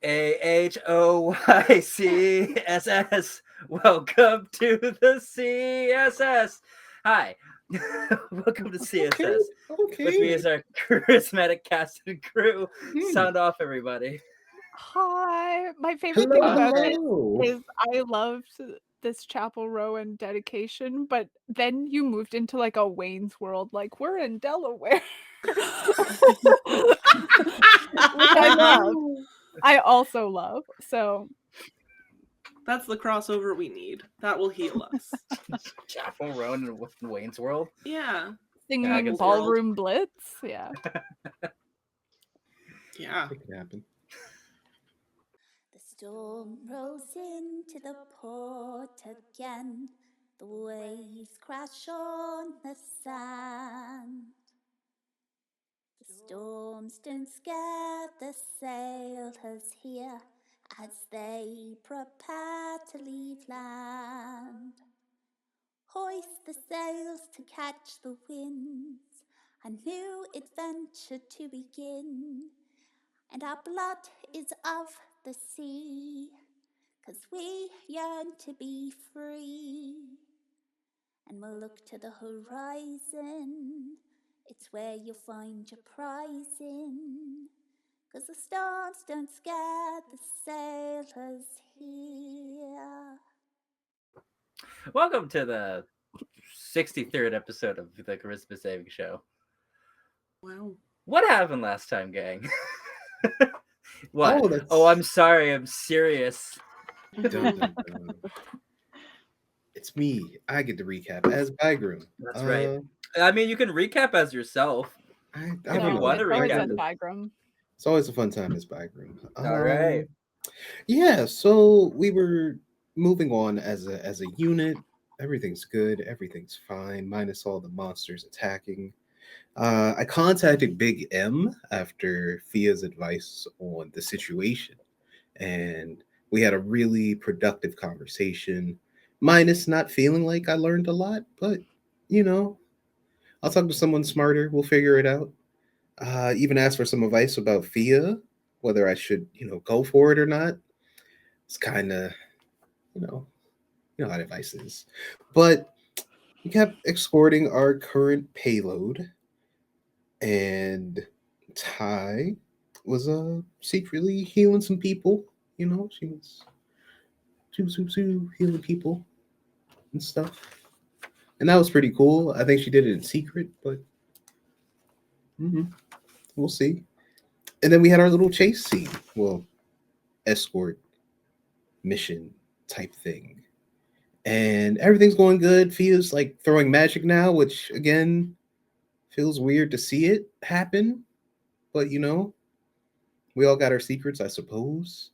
AHOYCSS. Welcome to the CSS. Hi. Welcome to CSS. With me is our charismatic cast and crew. Sound off, everybody. Hi. My favorite thing Hello, about it hello. is I loved this Chapel Row and dedication, but then you moved into like a Wayne's World, like we're in Delaware. Which I love. I also love. So That's the crossover we need. That will heal us. Chapel Roan and Wayne's World. Yeah. singing Yeah, I guess Ballroom Blitz. Yeah. Yeah. It can happen. The storm rolls into the port again. The waves crash on the sand. The storms don't scare the sailors here as they prepare to leave land. Hoist the sails to catch the winds, a new adventure to begin. And our blood is of the sea, 'cause we yearn to be free. And we'll look to the horizon, it's where you'll find your prize in. 'Cause the storms don't scare the sailors here. Welcome to the 63rd episode of the Charisma Saving Show. Wow. What happened last time, gang? What? Oh, that's- Oh, I'm sorry. I'm serious. Dun, dun, dun. It's me. I get to recap as Bygroom. That's right. I mean, you can recap as yourself. I If don't you know. want to it's always recap. on Bygram. It's always a fun time as Bygroom. All right. Yeah, so we were moving on as a unit. Everything's good. Everything's fine, minus all the monsters attacking. I contacted Big M after Fia's advice on the situation, and we had a really productive conversation. Minus not feeling like I learned a lot, but you know, I'll talk to someone smarter. We'll figure it out. Even asked for some advice about Fia, whether I should, go for it or not. It's kind of, how advice is. But we kept escorting our current payload, and Ty was secretly healing some people. She was healing people and stuff, and that was pretty cool. I think she did it in secret, but we'll see. And then we had our little chase scene. Well, escort mission type thing. And everything's going good. Fia's like throwing magic now, which again feels weird to see it happen. But we all got our secrets, I suppose.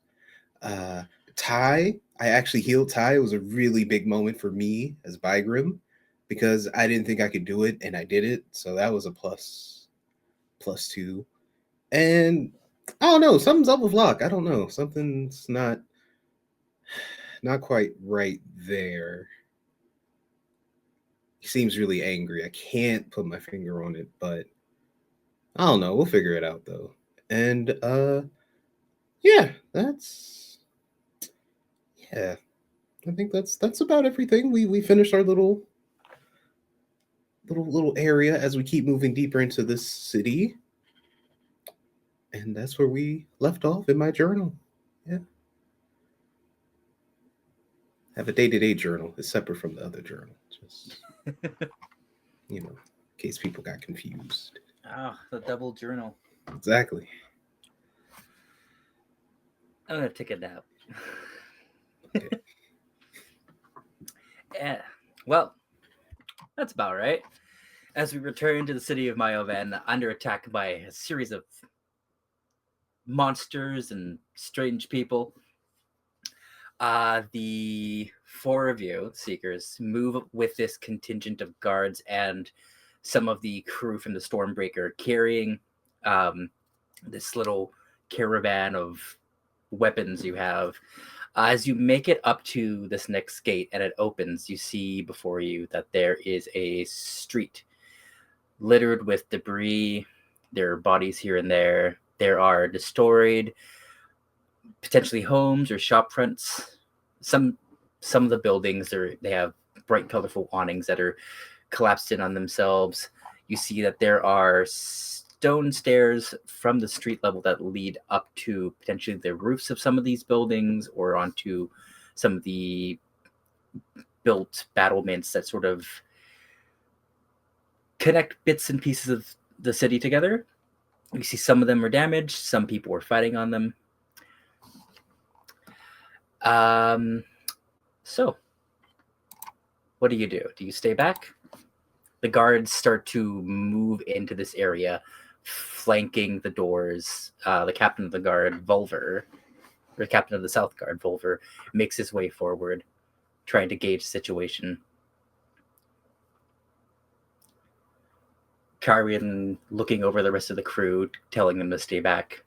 Ty, I actually healed Ty. It was a really big moment for me as Bygrim because I didn't think I could do it and I did it. So that was a +2. And I don't know, something's up with Locke. I don't know. Something's not quite right there. He seems really angry. I can't put my finger on it, but I don't know. We'll figure it out though. And yeah, I think that's about everything. We finished our little area as we keep moving deeper into this city. And that's where we left off in my journal. Yeah. Have a day-to-day journal. It's separate from the other journal. Just in case people got confused. The double journal. Exactly. I'm gonna take a nap. Okay. Yeah. Well, that's about right. As we return to the city of Mayovan, under attack by a series of monsters and strange people, the four of you, Seekers, move with this contingent of guards and some of the crew from the Stormbreaker carrying this little caravan of weapons you have. As you make it up to this next gate and it opens, you see before you that there is a street littered with debris. There are bodies here and there. There are destroyed potentially homes or shop fronts. Some of the buildings they have bright, colorful awnings that are collapsed in on themselves. You see that there are stone stairs from the street level that lead up to potentially the roofs of some of these buildings or onto some of the built battlements that sort of connect bits and pieces of the city together. You see some of them are damaged, some people are fighting on them. So what do? Do you stay back? The guards start to move into this area, flanking the doors. The captain of the guard, Volver, or captain of the South Guard, Volver, makes his way forward, trying to gauge the situation. Karian looking over the rest of the crew, telling them to stay back.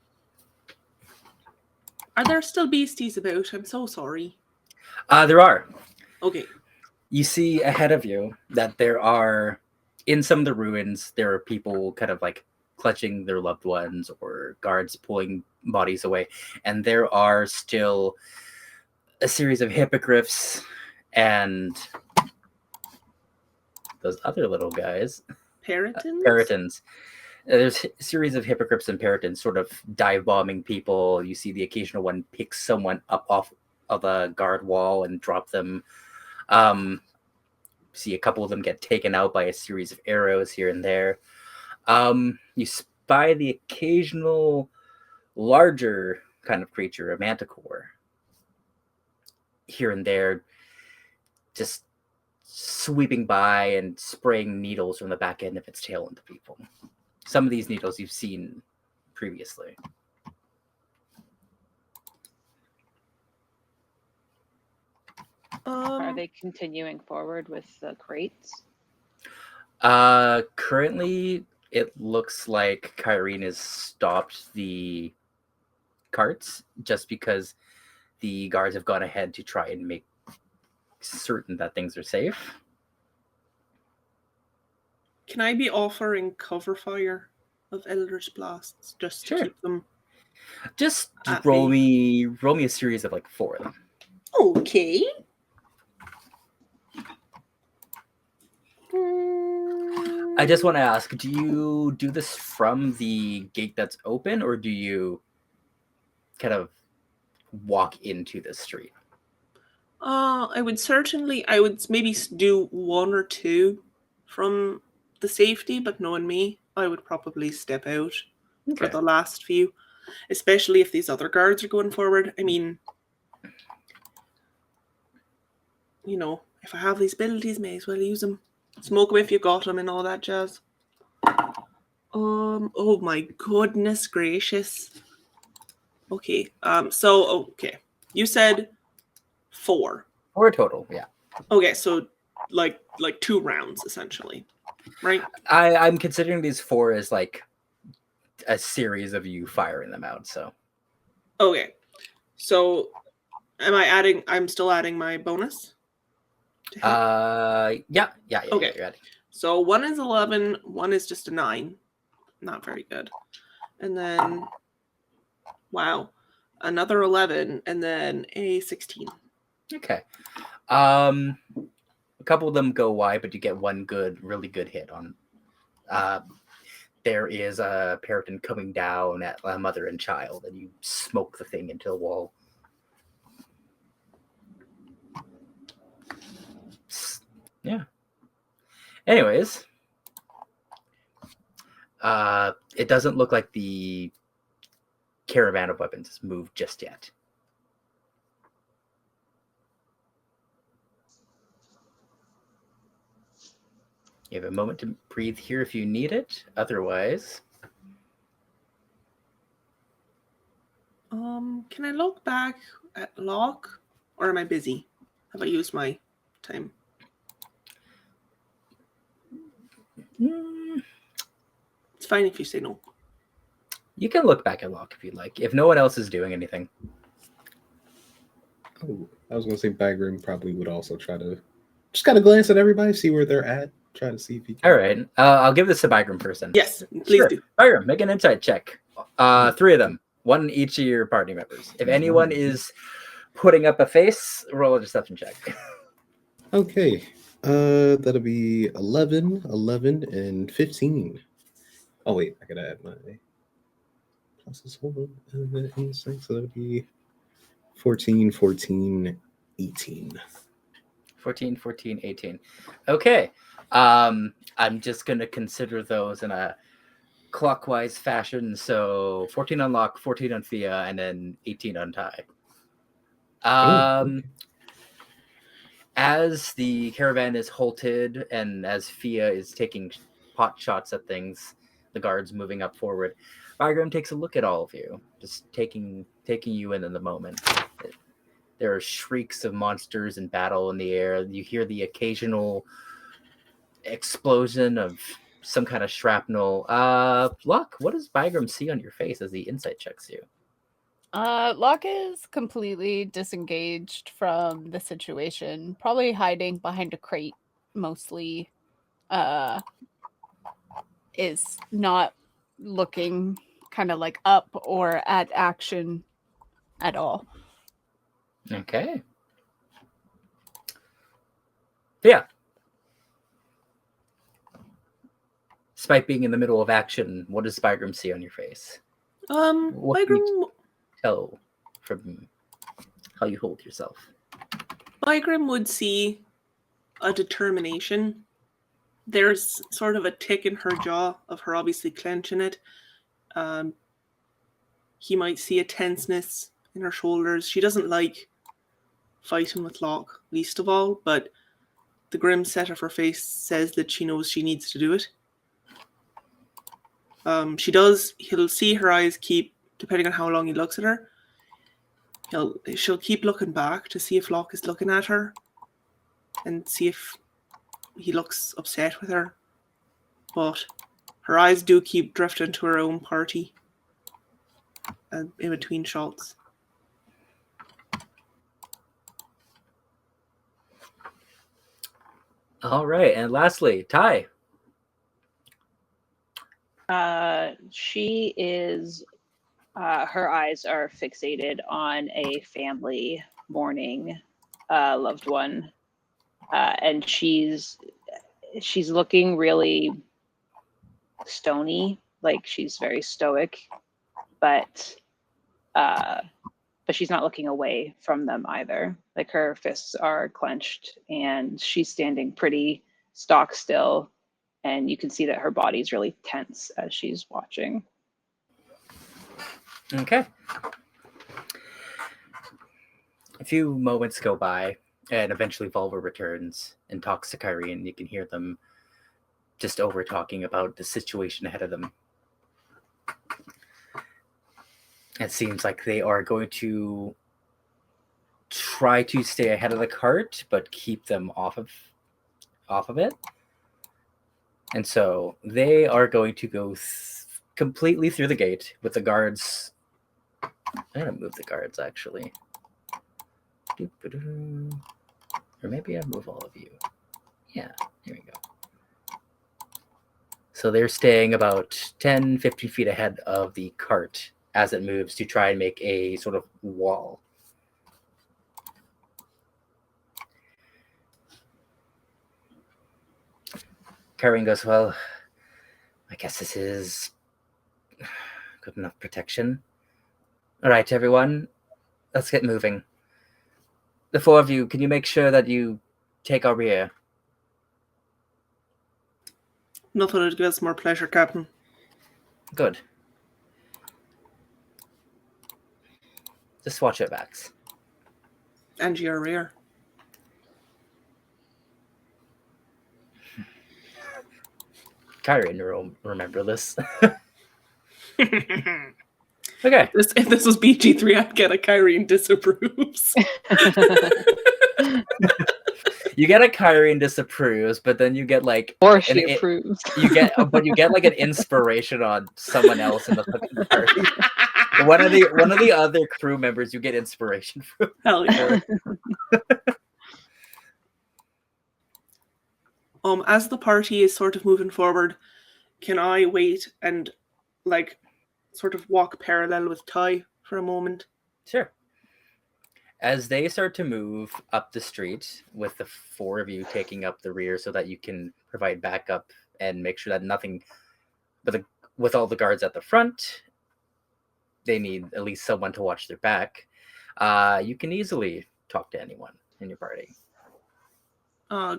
Are there still beasties about? I'm so sorry. There are. Okay. You see ahead of you that there are, in some of the ruins, there are people kind of like clutching their loved ones or guards pulling bodies away. And there are still a series of hippogriffs and those other little guys. Peritons. There's a series of hippogriffs and peritons sort of dive bombing people. You see the occasional one pick someone up off of a guard wall and drop them. See a couple of them get taken out by a series of arrows here and there. You spy the occasional larger kind of creature, a manticore, here and there, just sweeping by and spraying needles from the back end of its tail into people. Some of these needles you've seen previously. Are they continuing forward with the crates? Currently, it looks like Kyrene has stopped the carts just because the guards have gone ahead to try and make certain that things are safe. Can I be offering cover fire of Eldritch Blasts just to keep them? Just roll me a series of like 4 of them. Okay. I just want to ask, do you do this from the gate that's open, or do you kind of walk into the street? I would maybe do 1 or 2 from the safety, but knowing me, I would probably step out for the last few, especially if these other guards are going forward. I mean, you know, if I have these abilities, may as well use them. Smoke them if you got them and all that jazz. Oh my goodness gracious. Okay, okay. You said 4. 4 total, yeah. Okay, so like 2 rounds essentially, right? I'm considering these 4 as like a series of you firing them out, so. Okay. So I'm still adding my bonus? Yeah. Okay. You're adding. So 1 is 11, 1 is just a 9. Not very good. And then wow, another 11 and then a 16. Okay. A couple of them go wide, but you get one really good hit on. There is a Periton coming down at a mother and child, and you smoke the thing into the wall. Yeah. Anyways, it doesn't look like the caravan of weapons has moved just yet. You have a moment to breathe here if you need it. Otherwise, can I look back at Locke, or am I busy? Have I used my time? It's fine if you say no. You can look back at Locke if you'd like, if no one else is doing anything. Oh, I was going to say Bagram probably would also try to just kind of glance at everybody, see where they're at, try to see if he can. All right. I'll give this to Bagram person. Yes, please do. Bagram, make an insight check. 3 of them. One each of your party members. If anyone is putting up a face, roll a deception check. Okay. That'll be 11, 11, and 15. Oh, wait. I gotta add my pluses. Hold on. Insight, so that'll be 14, 14, 18. 14, 14, 18. Okay. I'm just going to consider those in a clockwise fashion. So 14 on Locke, 14 on Fia, and then 18 on Ty. Okay. As the caravan is halted and as Fia is taking pot shots at things, the guards moving up forward, Bygram takes a look at all of you, just taking you in the moment. There are shrieks of monsters and battle in the air. You hear the occasional explosion of some kind of shrapnel. Luck, what does Bygram see on your face as the insight checks you? Locke is completely disengaged from the situation, probably hiding behind a crate mostly. Is not looking kind of like up or at action at all. Okay. Yeah. Despite being in the middle of action, what does Bygram see on your face? What can you tell from how you hold yourself? Bygram would see a determination. There's sort of a tick in her jaw of her obviously clenching it. He might see a tenseness in her shoulders. She doesn't like fighting with Locke, least of all, but the grim set of her face says that she knows she needs to do it. He'll see her eyes keep, depending on how long he looks at her, she'll keep looking back to see if Locke is looking at her and see if he looks upset with her. But her eyes do keep drifting to her own party in between shots. All right, and lastly, Ty. She is. Her eyes are fixated on a family mourning loved one, and she's looking really stony, like she's very stoic, but she's not looking away from them either. Like her fists are clenched, and she's standing pretty stock still, and you can see that her body's really tense as she's watching. Okay. A few moments go by, and eventually Volva returns and talks to Kyrie, and you can hear them just over talking about the situation ahead of them. It seems like they are going to try to stay ahead of the cart, but keep them off of it. And so they are going to go completely through the gate with the guards. I'm going to move the guards, actually. Or maybe I'll move all of you. Yeah, here we go. So they're staying about 10, 15 feet ahead of the cart as it moves to try and make a sort of wall. Karen goes, well, I guess this is good enough protection. All right, everyone, let's get moving. The four of you, can you make sure that you take our rear? Nothing would give us more pleasure, Captain. Good. Just watch your backs. And your rear. Kyrie will remember this. Okay. If this was BG3, I'd get a Kyrie disapproves. You get a Kyrie disapproves, but then you get like, or she approves. You get like an inspiration on someone else in the fucking party. One of the other crew members you get inspiration from. Hell yeah. As the party is sort of moving forward, can I wait and like sort of walk parallel with Ty for a moment. Sure. As they start to move up the street, with the four of you taking up the rear so that you can provide backup and make sure that nothing, but with all the guards at the front, they need at least someone to watch their back. You can easily talk to anyone in your party.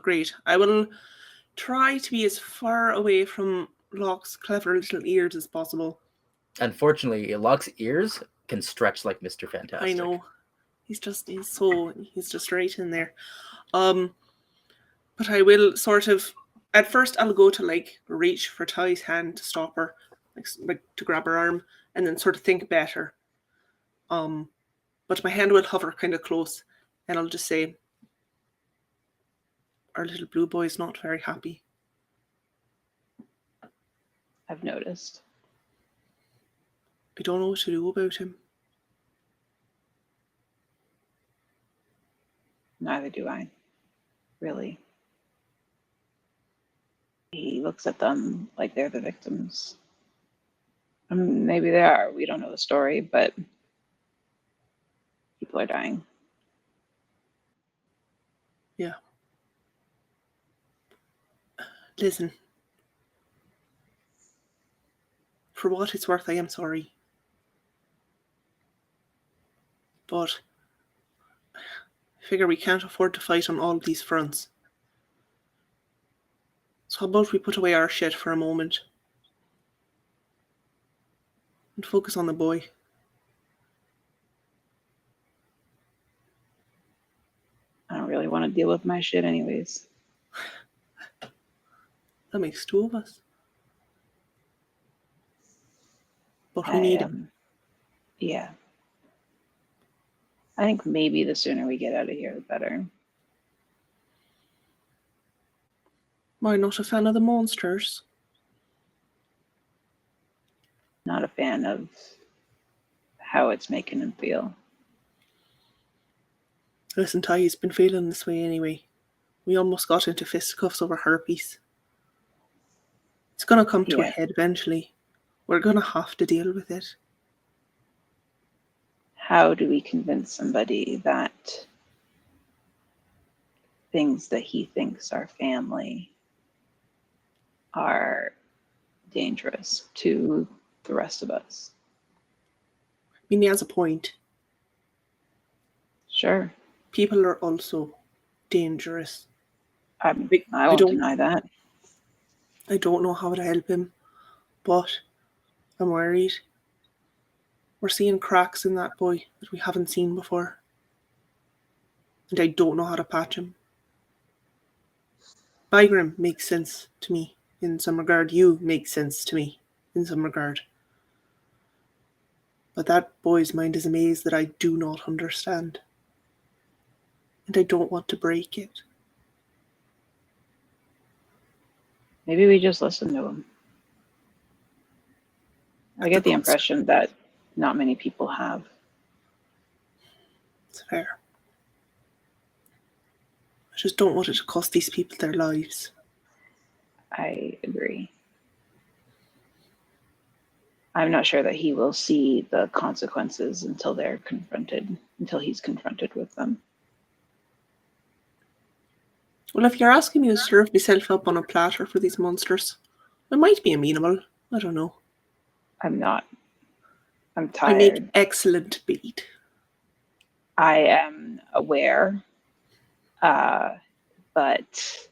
Great. I will try to be as far away from Locke's clever little ears as possible. Unfortunately, Locke's ears can stretch like Mr. Fantastic. I know. He's just right in there. But I will sort of, at first I'll go to like reach for Ty's hand to stop her, like to grab her arm, and then sort of think better. But my hand will hover kind of close, and I'll just say, our little blue boy is not very happy. I've noticed. I don't know what to do about him. Neither do I, really. He looks at them like they're the victims. Maybe they are. We don't know the story, but people are dying. Yeah. Listen. For what it's worth, I am sorry. But I figure we can't afford to fight on all these fronts. So how about we put away our shit for a moment and focus on the boy? I don't really want to deal with my shit anyways. That makes two of us. But we need him. Yeah. I think maybe the sooner we get out of here, the better. Am I not a fan of the monsters? Not a fan of how it's making him feel. Listen, Ty's been feeling this way anyway. We almost got into fisticuffs over herpes. It's gonna come to a head eventually. We're gonna have to deal with it. How do we convince somebody that things that he thinks are family are dangerous to the rest of us? I mean, he has a point. Sure. People are also dangerous. I won't deny that. I don't know how to help him, but I'm worried. We're seeing cracks in that boy that we haven't seen before. And I don't know how to patch him. Bygrim makes sense to me in some regard. You make sense to me in some regard. But that boy's mind is a maze that I do not understand. And I don't want to break it. Maybe we just listen to him. I get the impression that not many people have. It's fair. I just don't want it to cost these people their lives. I agree. I'm not sure that he will see the consequences until he's confronted with them. Well, if you're asking me to serve myself up on a platter for these monsters, I might be amenable. I don't know. I'm not. I'm tired. I make excellent bait. I am aware, but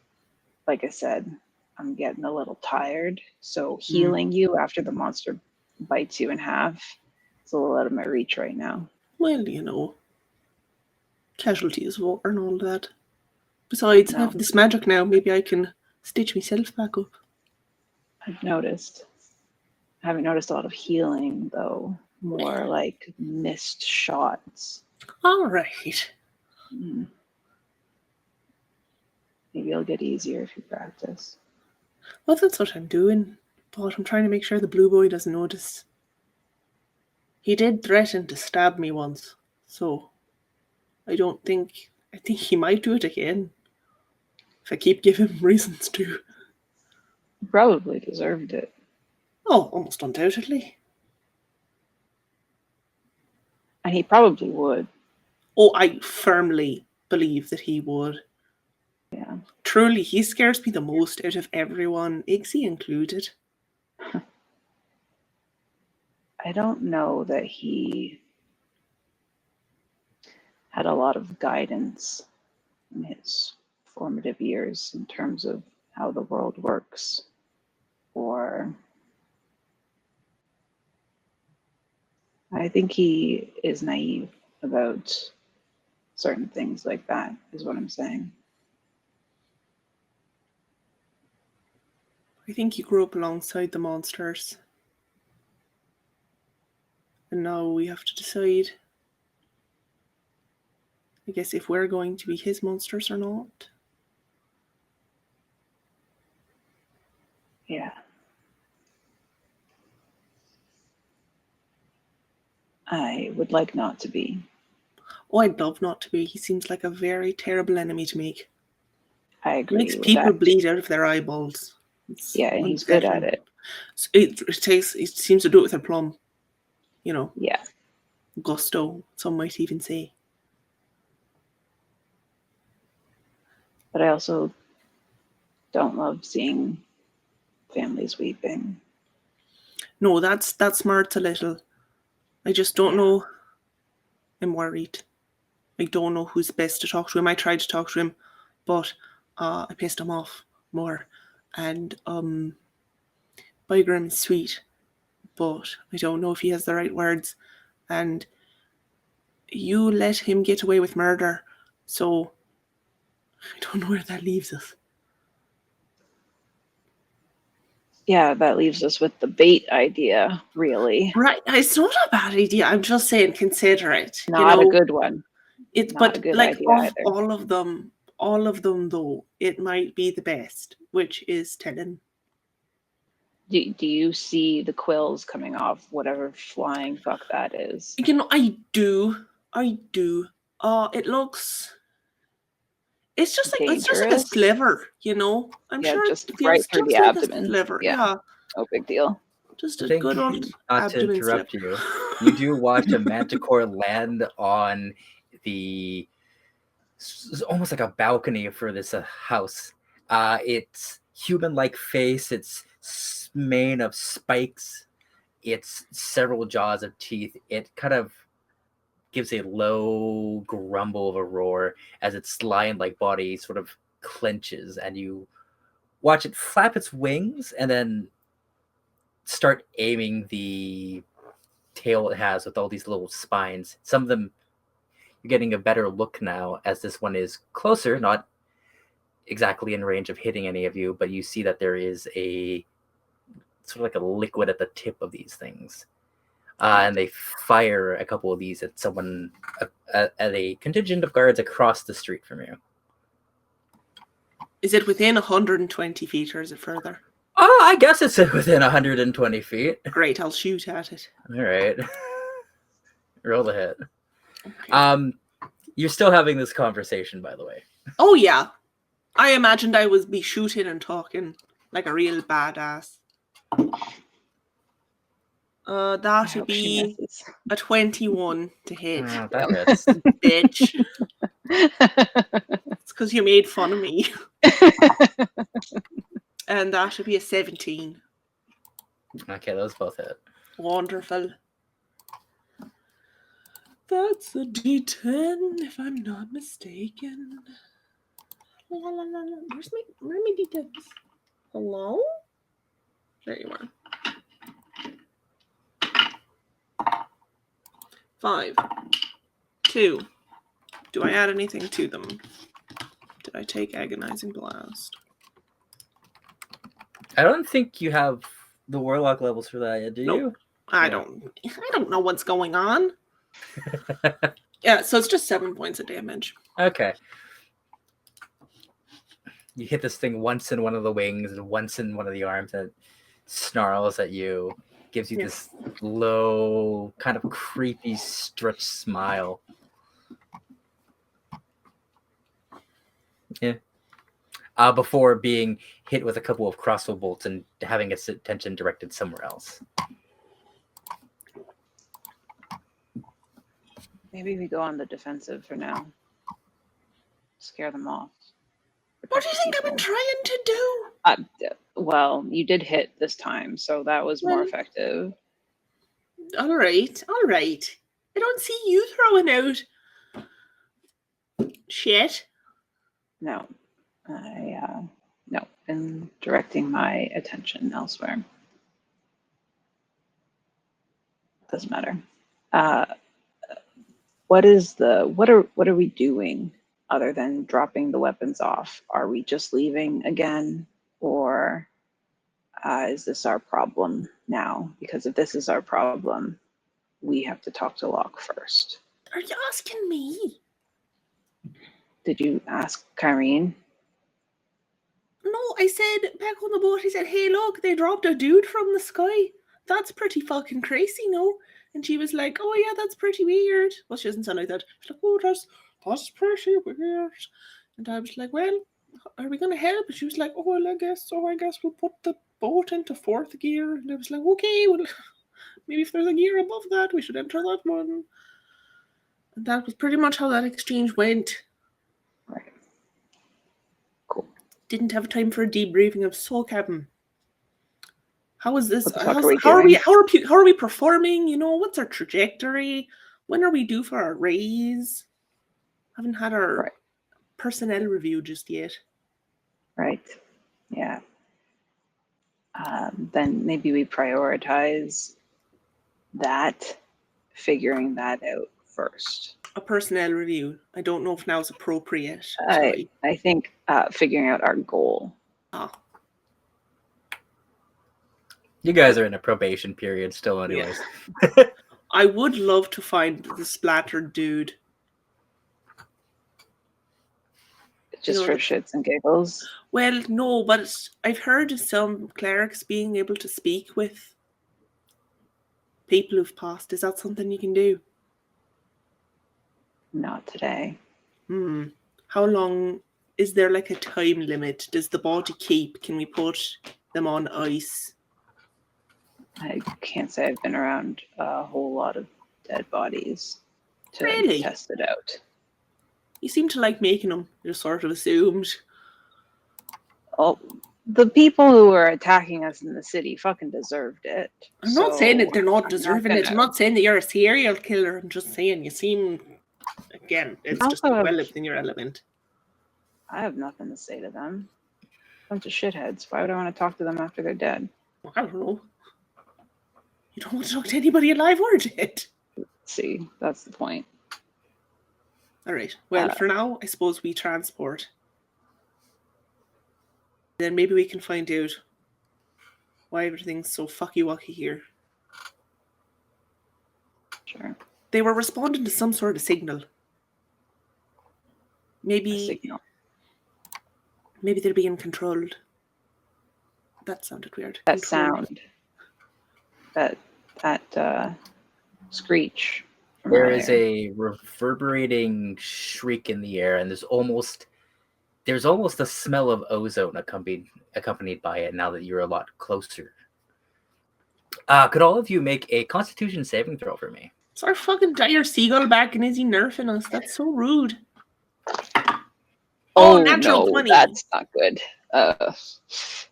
like I said, I'm getting a little tired. So healing you after the monster bites you in half, it's a little out of my reach right now. Well, you know, casualty is war and all that. Besides, I have this magic now. Maybe I can stitch myself back up. I've noticed. I haven't noticed a lot of healing, though. More like missed shots. All right. Maybe it'll get easier if you practice. Well, that's what I'm doing. But I'm trying to make sure the blue boy doesn't notice. He did threaten to stab me once. So, I think he might do it again. If I keep giving him reasons to. You probably deserved it. Oh, almost undoubtedly. And he probably would. Oh, I firmly believe that he would. Yeah. Truly, he scares me the most out of everyone, Iggsy included. I don't know that he had a lot of guidance in his formative years in terms of how the world works, or I think he is naive about certain things like that, is what I'm saying. I think he grew up alongside the monsters. And now we have to decide, I guess, if we're going to be his monsters or not. Yeah. I would like not to be. Oh, I'd love not to be. He seems like a very terrible enemy to make. I He agree makes with people that. bleed out of their eyeballs. It's Yeah, and he's good at unsettling. it. It seems to do it with a plum. You know, Yeah. gusto, some might even say. But I also don't love seeing families weeping. No, that smarts a little. I just don't know. I'm worried. I don't know who's best to talk to him. I tried to talk to him, but I pissed him off more. And Bygrim's sweet, but I don't know if he has the right words. And you let him get away with murder, so I don't know where that leaves us. Yeah, that leaves us with the bait idea, really. Right, it's not a bad idea. I'm just saying, consider it. Not a good one. It's Not a but good like idea of either. all of them though, it might be the best, which is Tellen. Do you see the quills coming off whatever flying fuck that is? You know, I do. It looks. It's just like a Dangerous? sliver, you know. I'm Yeah, sure just it feels right through the just like abdomen. a sliver. Yeah. Yeah, No big deal. just I a think, good old not to abdomen interrupt slip. you, you do watch a manticore land on the almost like a balcony for this house. Its human-like face, its mane of spikes, its several jaws of teeth. It kind of gives a low grumble of a roar as its lion-like body sort of clenches, and you watch it flap its wings and then start aiming the tail it has with all these little spines. Some of them, you're getting a better look now as this one is closer, not exactly in range of hitting any of you, but you see that there is a sort of like a liquid at the tip of these things. And they fire a couple of these at someone, at a contingent of guards across the street from you. Is it within 120 feet or is it further? Oh, I guess it's within 120 feet. Great, I'll shoot at it. All right. Roll the hit. Okay. You're still having this conversation, by the way. Oh yeah. I imagined I would be shooting and talking like a real badass. That would be a 21 to hit. Oh, that hits. Bitch. It's because you made fun of me. And that should be a 17. Okay, those both hit. Wonderful. That's a D10, if I'm not mistaken. La, la, la, la. Where's my D10s? Hello? There you are. 5. 2. Do I add anything to them? Did I take Agonizing Blast? I don't think you have the warlock levels for that yet, do Nope. you? I don't know what's going on. Yeah, so it's just 7 points of damage. Okay. You hit this thing once in one of the wings and once in one of the arms, and it snarls at you, gives you this low, kind of creepy, stretched smile. Yeah. Before being hit with a couple of crossbow bolts and having its attention directed somewhere else. Maybe we go on the defensive for now. Scare them off. What do you think I've been trying to do? Well, you did hit this time, so that was more effective. All right. I don't see you throwing out shit. No. No. I'm directing my attention elsewhere. Doesn't matter. What are we doing other than dropping the weapons off? Are we just leaving again, or is this our problem now? Because if this is our problem, we have to talk to Locke first. Are you asking me? Did you ask Kyrene? No, I said back on the boat, I said, hey, look, they dropped a dude from the sky. That's pretty fucking crazy, no? And she was like, oh, yeah, that's pretty weird. Well, she doesn't sound like that. She's like, oh, that's pretty weird. And I was like, well, are we going to help? And she was like, oh, well, I guess we'll put the boat into fourth gear. And I was like, okay, well, maybe if there's a gear above that, we should enter that one. And that was pretty much how that exchange went. Right. Cool. Didn't have time for a debriefing of Soul Cabin. How is this? How are we performing? You know, what's our trajectory? When are we due for our raise? Haven't had our personnel review just yet. Right. Yeah. Then maybe we prioritize that, figuring that out first. A personnel review. I don't know if now is appropriate. I think figuring out our goal. You guys are in a probation period still anyways. Yeah. I would love to find the splattered dude. Just for shits and giggles? Well, no, but I've heard of some clerics being able to speak with people who've passed. Is that something you can do? Not today. How long? Is there like a time limit? Does the body keep? Can we put them on ice? I can't say I've been around a whole lot of dead bodies to test it out. You seem to like making them. You're sort of assumed. Oh, the people who were attacking us in the city fucking deserved it. I'm not saying that they're not deserving it. I'm not saying that you're a serial killer. I'm just saying you seem, again, it's just well within your element. I have nothing to say to them. Bunch of shitheads. Why would I want to talk to them after they're dead? I don't know. You don't want to talk to anybody alive or dead. See, that's the point. All right. Well, for now, I suppose we transport. Then maybe we can find out why everything's so fucky-wucky here. Sure. They were responding to some sort of signal. Maybe they're being controlled. That sounded weird. That sound. That screech. There is a reverberating shriek in the air, and there's almost a smell of ozone accompanied by it now that you're a lot closer. Could all of you make a Constitution saving throw for me? It's our fucking dire seagull back, and is he nerfing us? That's so rude. Oh, natural no, 20. That's not good.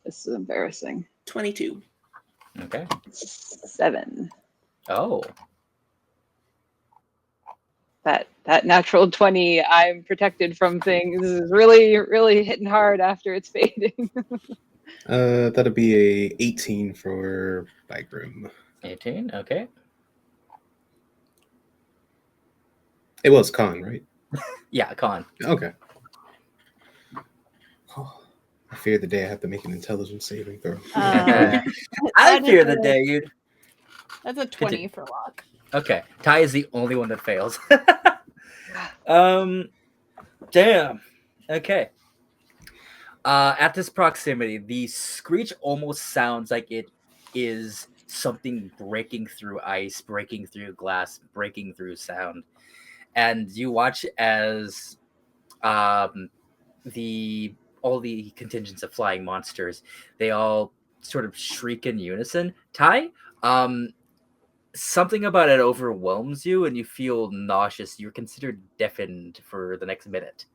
This is embarrassing. 22. Okay. 7. Oh. That natural 20, I'm protected from things, is really, really hitting hard after it's fading. That'll be a 18 for Bygram. 18, okay. It was con, right? Yeah, con. Okay. Oh, I fear the day I have to make an intelligence saving throw. I fear the day you'd. That's a 20 for Locke. Okay, Ty is the only one that fails. Damn. Okay. At this proximity, the screech almost sounds like it is something breaking through ice, breaking through glass, breaking through sound. And you watch as all the contingents of flying monsters, they all sort of shriek in unison. Ty, something about it overwhelms you and you feel nauseous. You're considered deafened for the next minute.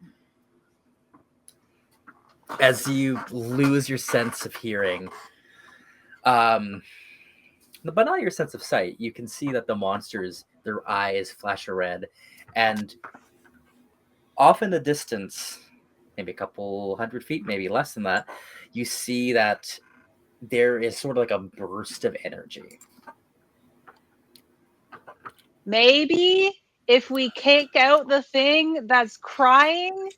As you lose your sense of hearing, but not your sense of sight, you can see that the monsters, their eyes flash red, and off in the distance, maybe a couple 100 feet, maybe less than that, you see that there is sort of like a burst of energy. Maybe if we kick out the thing that's crying,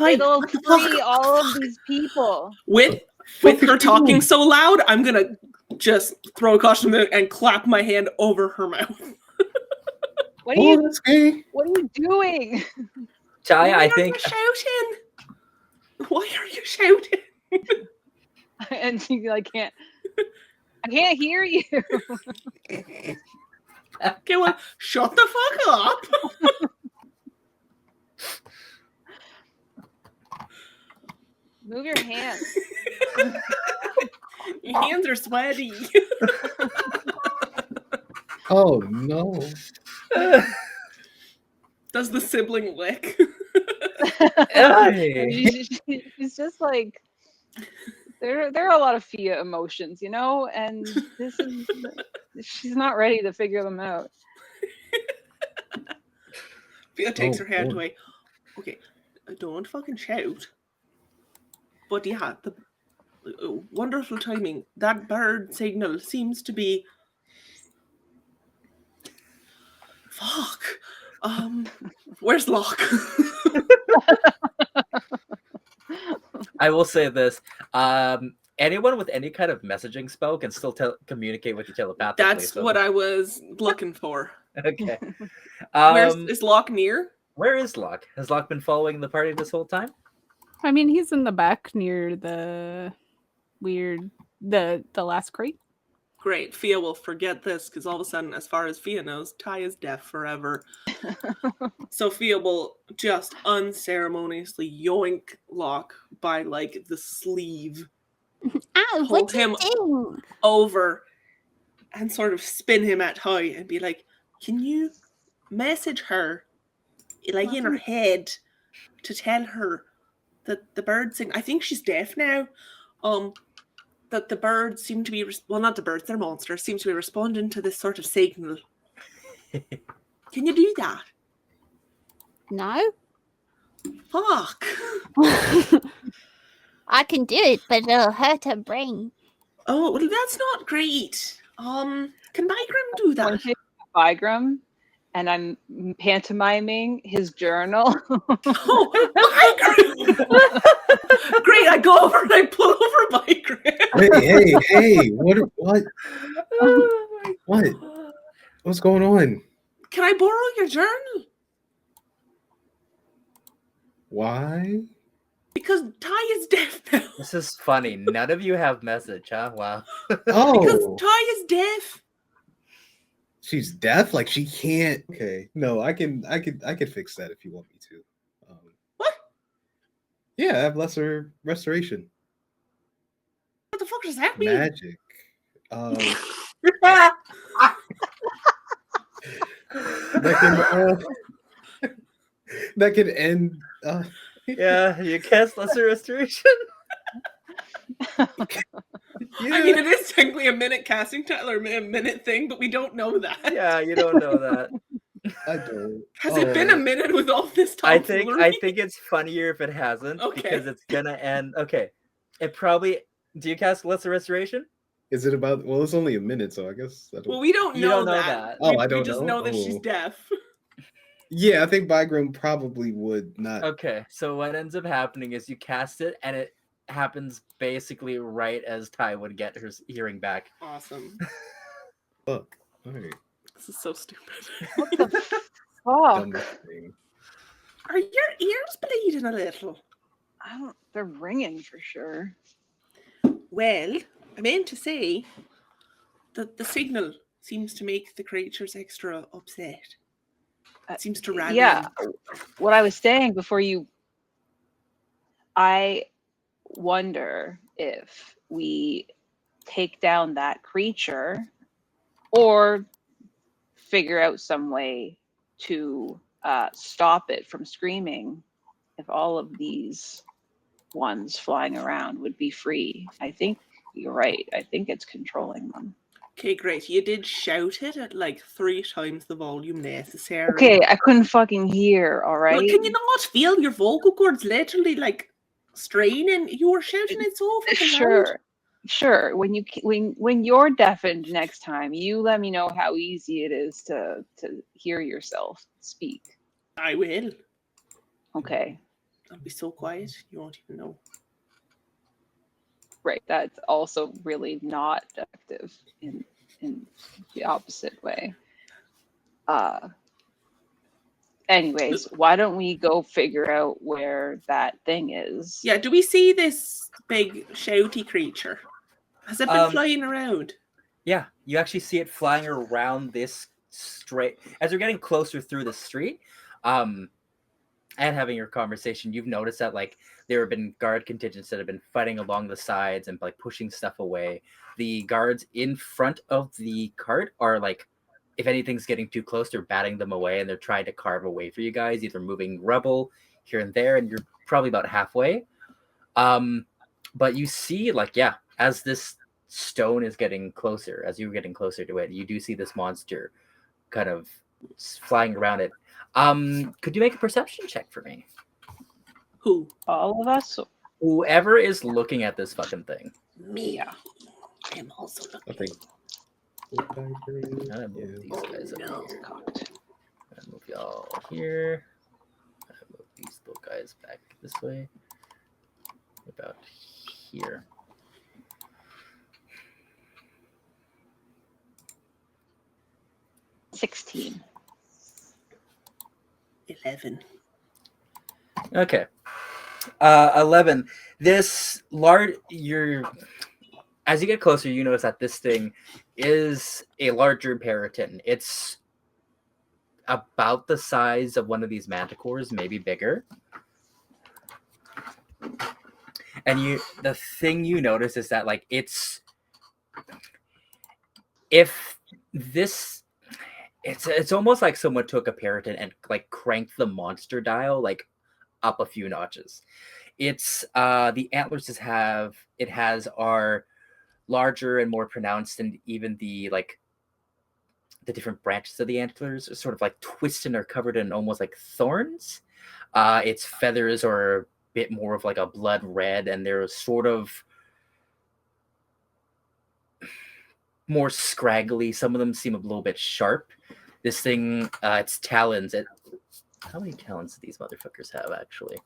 it'll free all of these people. With her talking so loud, I'm gonna just throw a caution and clap my hand over her mouth. What are you doing? Ty, I think. Shouting? Why are you shouting? And she like I can't hear you. Okay, well, shut the fuck up. Move your hands. Your hands are sweaty. Oh no. Does the sibling lick? She's just like there are a lot of Fia emotions, and she's not ready to figure them out. Fia takes her hand away. Okay, don't fucking shout. But yeah, the wonderful timing. That bird signal seems to be. Fuck. Where's Locke? I will say this. Anyone with any kind of messaging spell can still communicate with you telepathically. That's what I was looking for. Okay. Is Locke near? Where is Locke? Has Locke been following the party this whole time? I mean, he's in the back near the last crate. Great. Fia will forget this because all of a sudden, as far as Fia knows, Ty is deaf forever. So Fia will just unceremoniously yoink Locke by like the sleeve. Ow, hold him over and sort of spin him at Ty and be like, can you message her like in her head to tell her that the birds sing? I think she's deaf now. That the birds seem to be not the birds, they're monsters, seem to be responding to this sort of signal. Can you do that? No. Fuck. I can do it, but it'll hurt her brain. Oh, well, that's not great. Can Bygram do that? Bygram, and I'm pantomiming his journal. Oh, Bygram! Great, I go over and I pull over Bygram. Hey, what? What? What's going on? Can I borrow your journal? Why? Because Ty is deaf now. This is funny. None of you have message, huh? Wow. Oh. Because Ty is deaf. She's deaf? Like she can't. Okay. No, I can fix that if you want me to. What? Yeah, I have lesser restoration. What the fuck does that mean? Magic. That can end. Yeah, you cast lesser restoration. Yeah. I mean, it is technically a minute casting time or a minute thing, but we don't know that. Yeah, you don't know that. I don't. Has it been a minute with all this time? I think it's funnier if it hasn't. Okay. Because it's gonna end. Okay. It probably. Do you cast lesser restoration? Is it about? Well, it's only a minute, so I guess. Well, we don't know, You don't know that. that. I don't we just know that she's deaf. Yeah, I think Bygram probably would not. Okay, so what ends up happening is you cast it, and it happens basically right as Ty would get her hearing back. Awesome. Fuck. All right. This is so stupid. What the fuck? Are your ears bleeding a little? They're ringing for sure. Well, I meant to say that the signal seems to make the creatures extra upset. It seems to rally. Yeah. What I was saying before I wonder if we take down that creature or figure out some way to stop it from screaming if all of these ones flying around would be free. I think you're right. I think it's controlling them. Okay, great. You did shout it at like 3 times the volume necessary. Okay, I couldn't fucking hear, all right? Well, can you not feel your vocal cords literally like straining? You were shouting it so fucking loud. Sure. When you're deafened next time, you let me know how easy it is to hear yourself speak. I will. Okay. I'll be so quiet, you won't even know. Right. That's also really not effective in the opposite way. Anyways, why don't we go figure out where that thing is? Yeah, do we see this big shouty creature? Has it been flying around? Yeah, you actually see it flying around this straight as you're getting closer through the street. And having your conversation, you've noticed that like there have been guard contingents that have been fighting along the sides and like pushing stuff away. The guards in front of the cart are like, if anything's getting too close, they're batting them away and they're trying to carve a way for you guys, either moving rubble here and there, and you're probably about halfway. But you see, like, yeah, as this stone is getting closer, as you're getting closer to it, you do see this monster kind of flying around it. Could you make a perception check for me? Who? All of us? Whoever is looking at this fucking thing. Me. Yeah. I'm also looking. I think. I move these guys up here. I move y'all here. I move these little guys back this way. About here. $16. 11. Okay. 11. This large, as you get closer, you notice that this thing is a larger paraton. It's about the size of one of these manticores, maybe bigger. And the thing you notice is that like it's almost like someone took a paraton and like cranked the monster dial like up a few notches. It's the antlers are larger and more pronounced, and even the different branches of the antlers are sort of like twisted or covered in almost like thorns. Its feathers are a bit more of like a blood red, and they're sort of more scraggly. Some of them seem a little bit sharp. This thing, its talons. How many talons do these motherfuckers have, actually?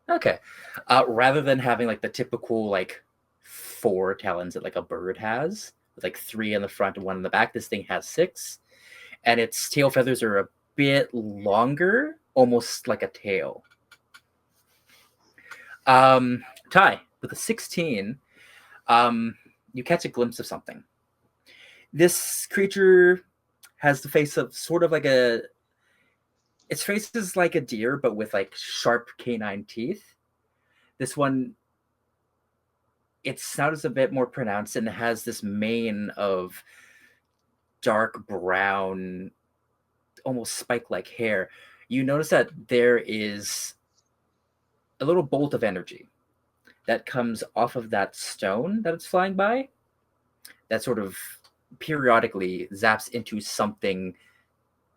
Okay. Rather than having like the typical like 4 talons that like a bird has, with like 3 in the front and 1 in the back, this thing has 6. And its tail feathers are a bit longer, almost like a tail. Ty, with a 16, you catch a glimpse of something. This creature has the face of sort of like its face is like a deer, but with like sharp canine teeth. This one, its snout is a bit more pronounced and it has this mane of dark brown, almost spike-like hair. You notice that there is a little bolt of energy that comes off of that stone that it's flying by, that sort of periodically zaps into something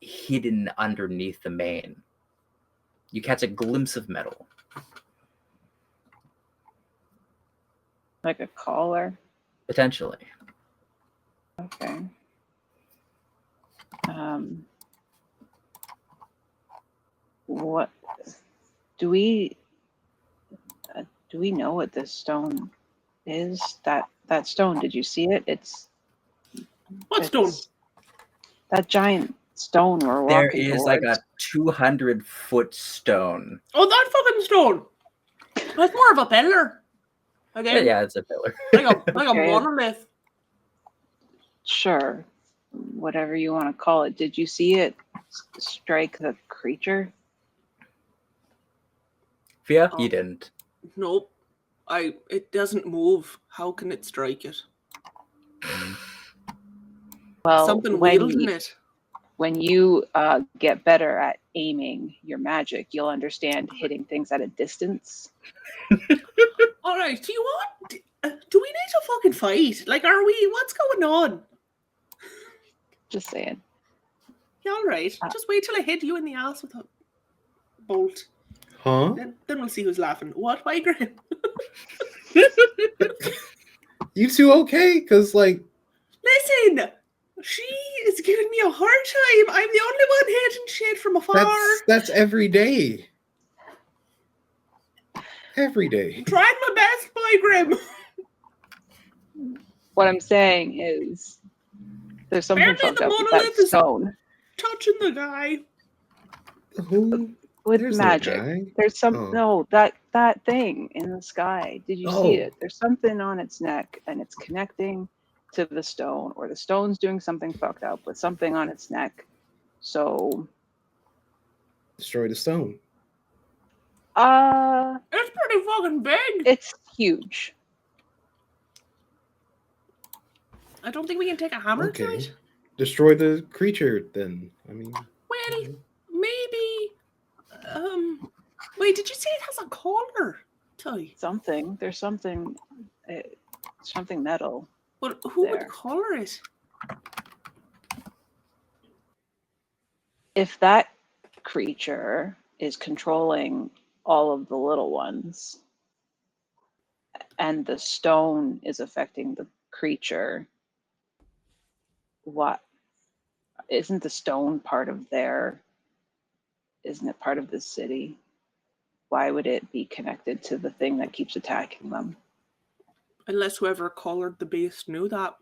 hidden underneath the mane. You catch a glimpse of metal. Like a collar? Potentially. Okay. What do we know what this stone is? That stone, did you see it? What stone? That giant stone we're walking There is towards. like a 200-foot stone. Oh, that fucking stone! That's more of a pillar. Again. Yeah, it's a pillar. like a monolith. Sure. Whatever you want to call it. Did you see it strike the creature? Fia, you didn't. Nope. It doesn't move. How can it strike it? Well, Something wielding it. when you get better at aiming your magic, you'll understand hitting things at a distance. All right, do you want? Do we need to fucking fight? Like, are we? What's going on? Just saying. Yeah, all right. Just wait till I hit you in the ass with a bolt. Huh? Then we'll see who's laughing. What? Why, Graham? You two okay? Because, like... Listen! She is giving me a hard time. I'm the only one hitting shit from afar. That's every day. Every day. I'm trying my best, boy, Graham. What I'm saying is there's something Apparently fucked the up with monolith that is stone. touching the guy. Who? With There's no magic. guy. There's some Oh. no that thing in the sky. Did you see Oh. it? There's something on its neck and it's connecting to the stone, or the stone's doing something fucked up with something on its neck. So Destroy the stone. It's pretty fucking big. It's huge. I don't think we can take a hammer to Okay. it. Destroy the creature, then. I mean... Well, maybe... Wait, did you say it has a collar? Ty? Something. There's something metal. Well, who There. would collar it? If that creature is controlling all of the little ones and the stone is affecting the creature, what isn't the stone part of isn't it part of the city? Why would it be connected to the thing that keeps attacking them? Unless whoever collared the beast knew that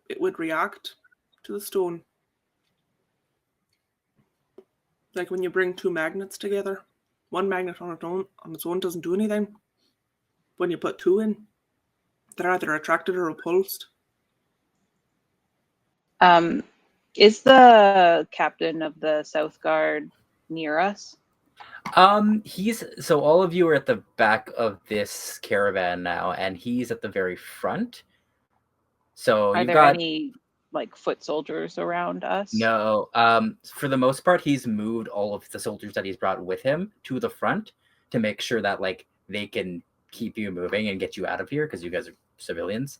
it would react to the stone. Like when you bring two magnets together, one magnet on its own doesn't do anything. When you put two in, they're either attracted or repulsed. Is the captain of the South Guard near us? So all of you are at the back of this caravan now, and he's at the very front. So Are you've there got any like foot soldiers around us? no. For the most part, he's moved all of the soldiers that he's brought with him to the front to make sure that like they can keep you moving and get you out of here because you guys are civilians.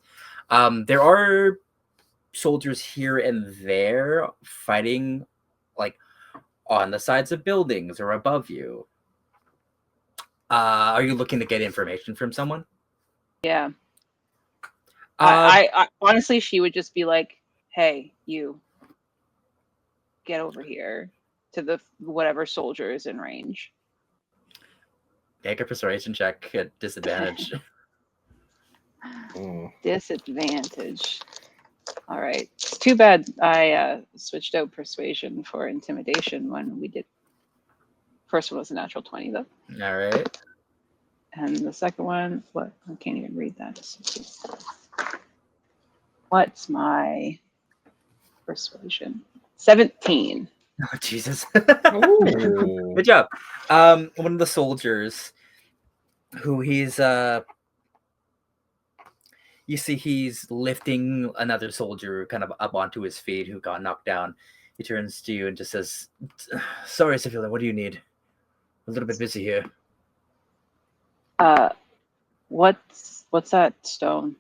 There are soldiers here and there fighting like on the sides of buildings or above you. Are you looking to get information from someone? Yeah. I honestly, she would just be like, "Hey, you, get over here to the whatever soldier is in range." Make a persuasion check at disadvantage. Oh. Disadvantage. All right. It's too bad I switched out persuasion for intimidation when we did. First one was a natural 20 though. All right. And the second one, what? I can't even read that. What's my persuasion? 17. Oh Jesus! Oh. Good job. One of the soldiers, who you see he's lifting another soldier kind of up onto his feet who got knocked down. He turns to you and just says, "Sorry, civilian. What do you need? A little bit busy here." What's that stone?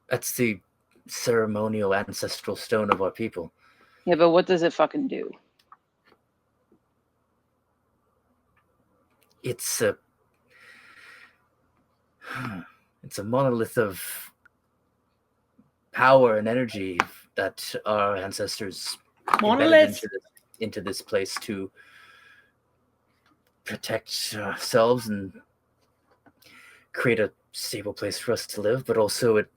That's the ceremonial ancestral stone of our people. Yeah, but what does it fucking do? It's a monolith of power and energy that our ancestors Monolith. into this place to protect ourselves and create a stable place for us to live. But also, it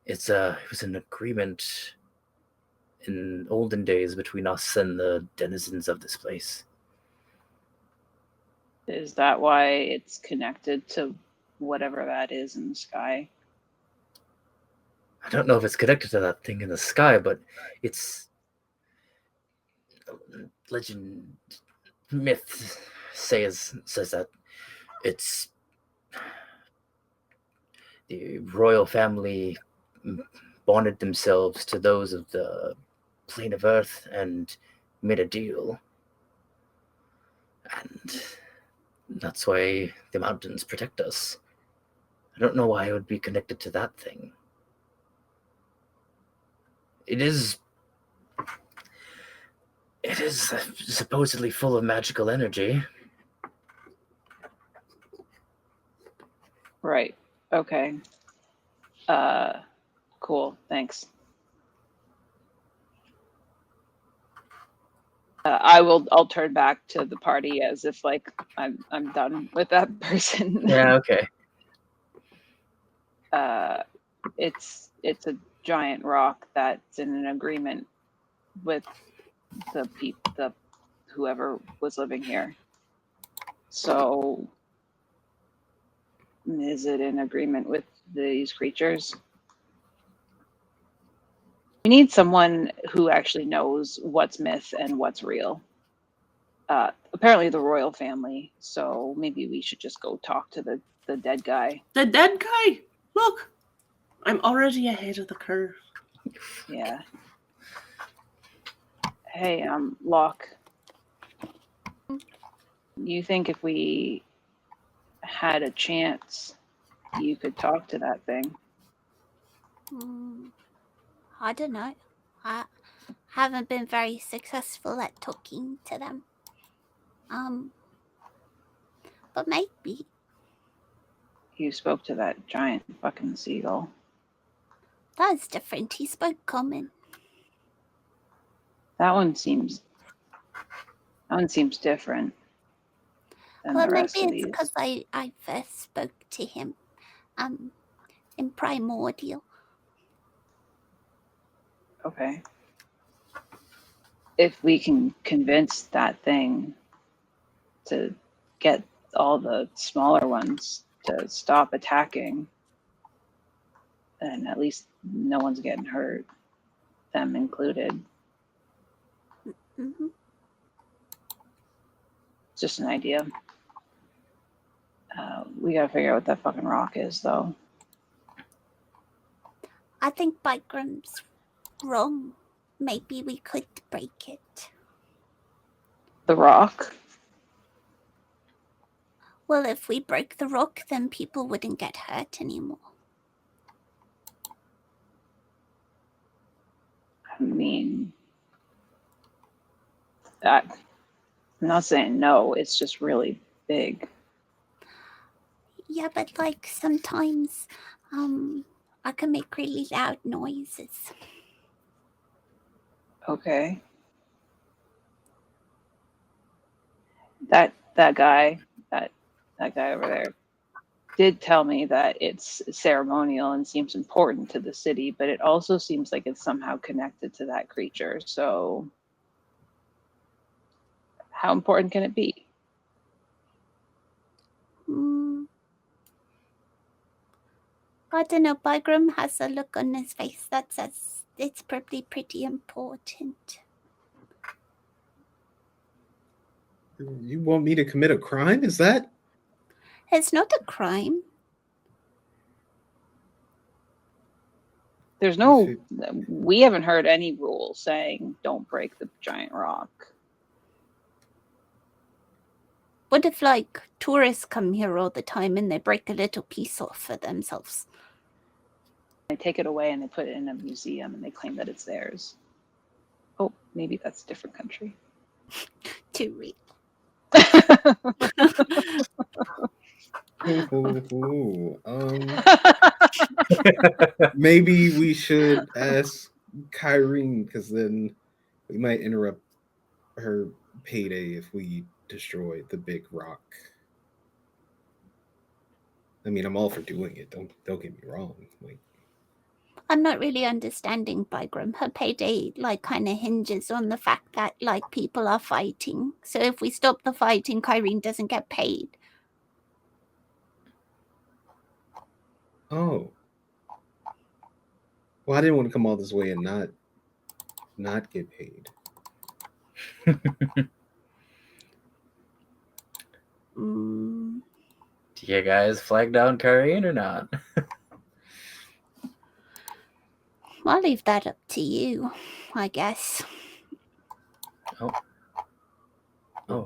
was an agreement in olden days between us and the denizens of this place. Is that why it's connected to whatever that is in the sky? I don't know if it's connected to that thing in the sky, but it's legend, myth says that it's the royal family bonded themselves to those of the plane of Earth and made a deal. And that's why the mountains protect us. I don't know why it would be connected to that thing. It is supposedly full of magical energy. Right. Okay. Cool. Thanks. I'll turn back to the party as if like I'm done with that person. Yeah, okay. It's a giant rock that's in an agreement with the whoever was living here. So is it in agreement with these creatures? We need someone who actually knows what's myth and what's real. Apparently the royal family, so maybe we should just go talk to the dead guy. The dead guy? Look, I'm already ahead of the curve. Yeah. Hey, Locke. You think if we had a chance, you could talk to that thing? I don't know. I haven't been very successful at talking to them. But maybe. You spoke to that giant fucking seagull. That's different. He spoke common. That one seems different than Well, the maybe rest of it's these. because I first spoke to him in Primordial. Okay. If we can convince that thing to get all the smaller ones to stop attacking, then at least no one's getting hurt, them included. Mm-hmm. It's just an idea. We gotta figure out what that fucking rock is, though. I think Bikram's wrong. Maybe we could break it. The rock? Well, if we break the rock, then people wouldn't get hurt anymore. I mean, I'm not saying no, it's just really big. Yeah, but like sometimes I can make really loud noises. Okay. That guy over there did tell me that it's ceremonial and seems important to the city, but it also seems like it's somehow connected to that creature. So how important can it be? I don't know. Bikram has a look on his face that says it's probably pretty important. You want me to commit a crime? Is that? It's not a crime. There's no, we haven't heard any rule saying don't break the giant rock. What if like tourists come here all the time and they break a little piece off for themselves? They take it away and they put it in a museum and they claim that it's theirs. Oh, maybe that's a different country. Too real. Maybe we should ask Kyrene, because then we might interrupt her payday if we destroy the big rock. I mean, I'm all for doing it. Don't get me wrong. Like, I'm not really understanding Bikram. Her payday like kind of hinges on the fact that like people are fighting. So if we stop the fighting, Kyrene doesn't get paid. oh, well, I didn't want to come all this way and not get paid. Do you guys flag down Kyrene or not? I'll leave that up to you, I guess. Oh,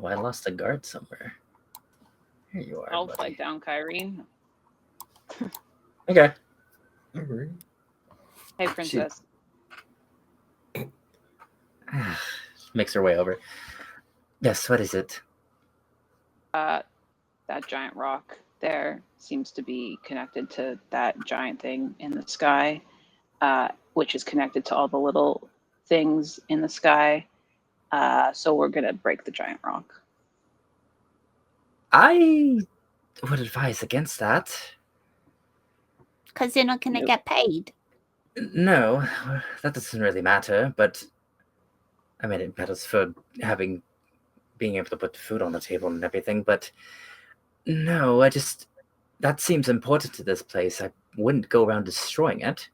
I lost a guard somewhere. Here you are, I'll buddy. flag down Kyrene. Okay. All right. Hey, princess. Makes her way over. Yes, what is it? That giant rock there seems to be connected to that giant thing in the sky, which is connected to all the little things in the sky. So we're going to break the giant rock. I would advise against that. Because you're not going to get paid. No, that doesn't really matter, but I mean, it matters for being able to put food on the table and everything, but no, that seems important to this place. I wouldn't go around destroying it.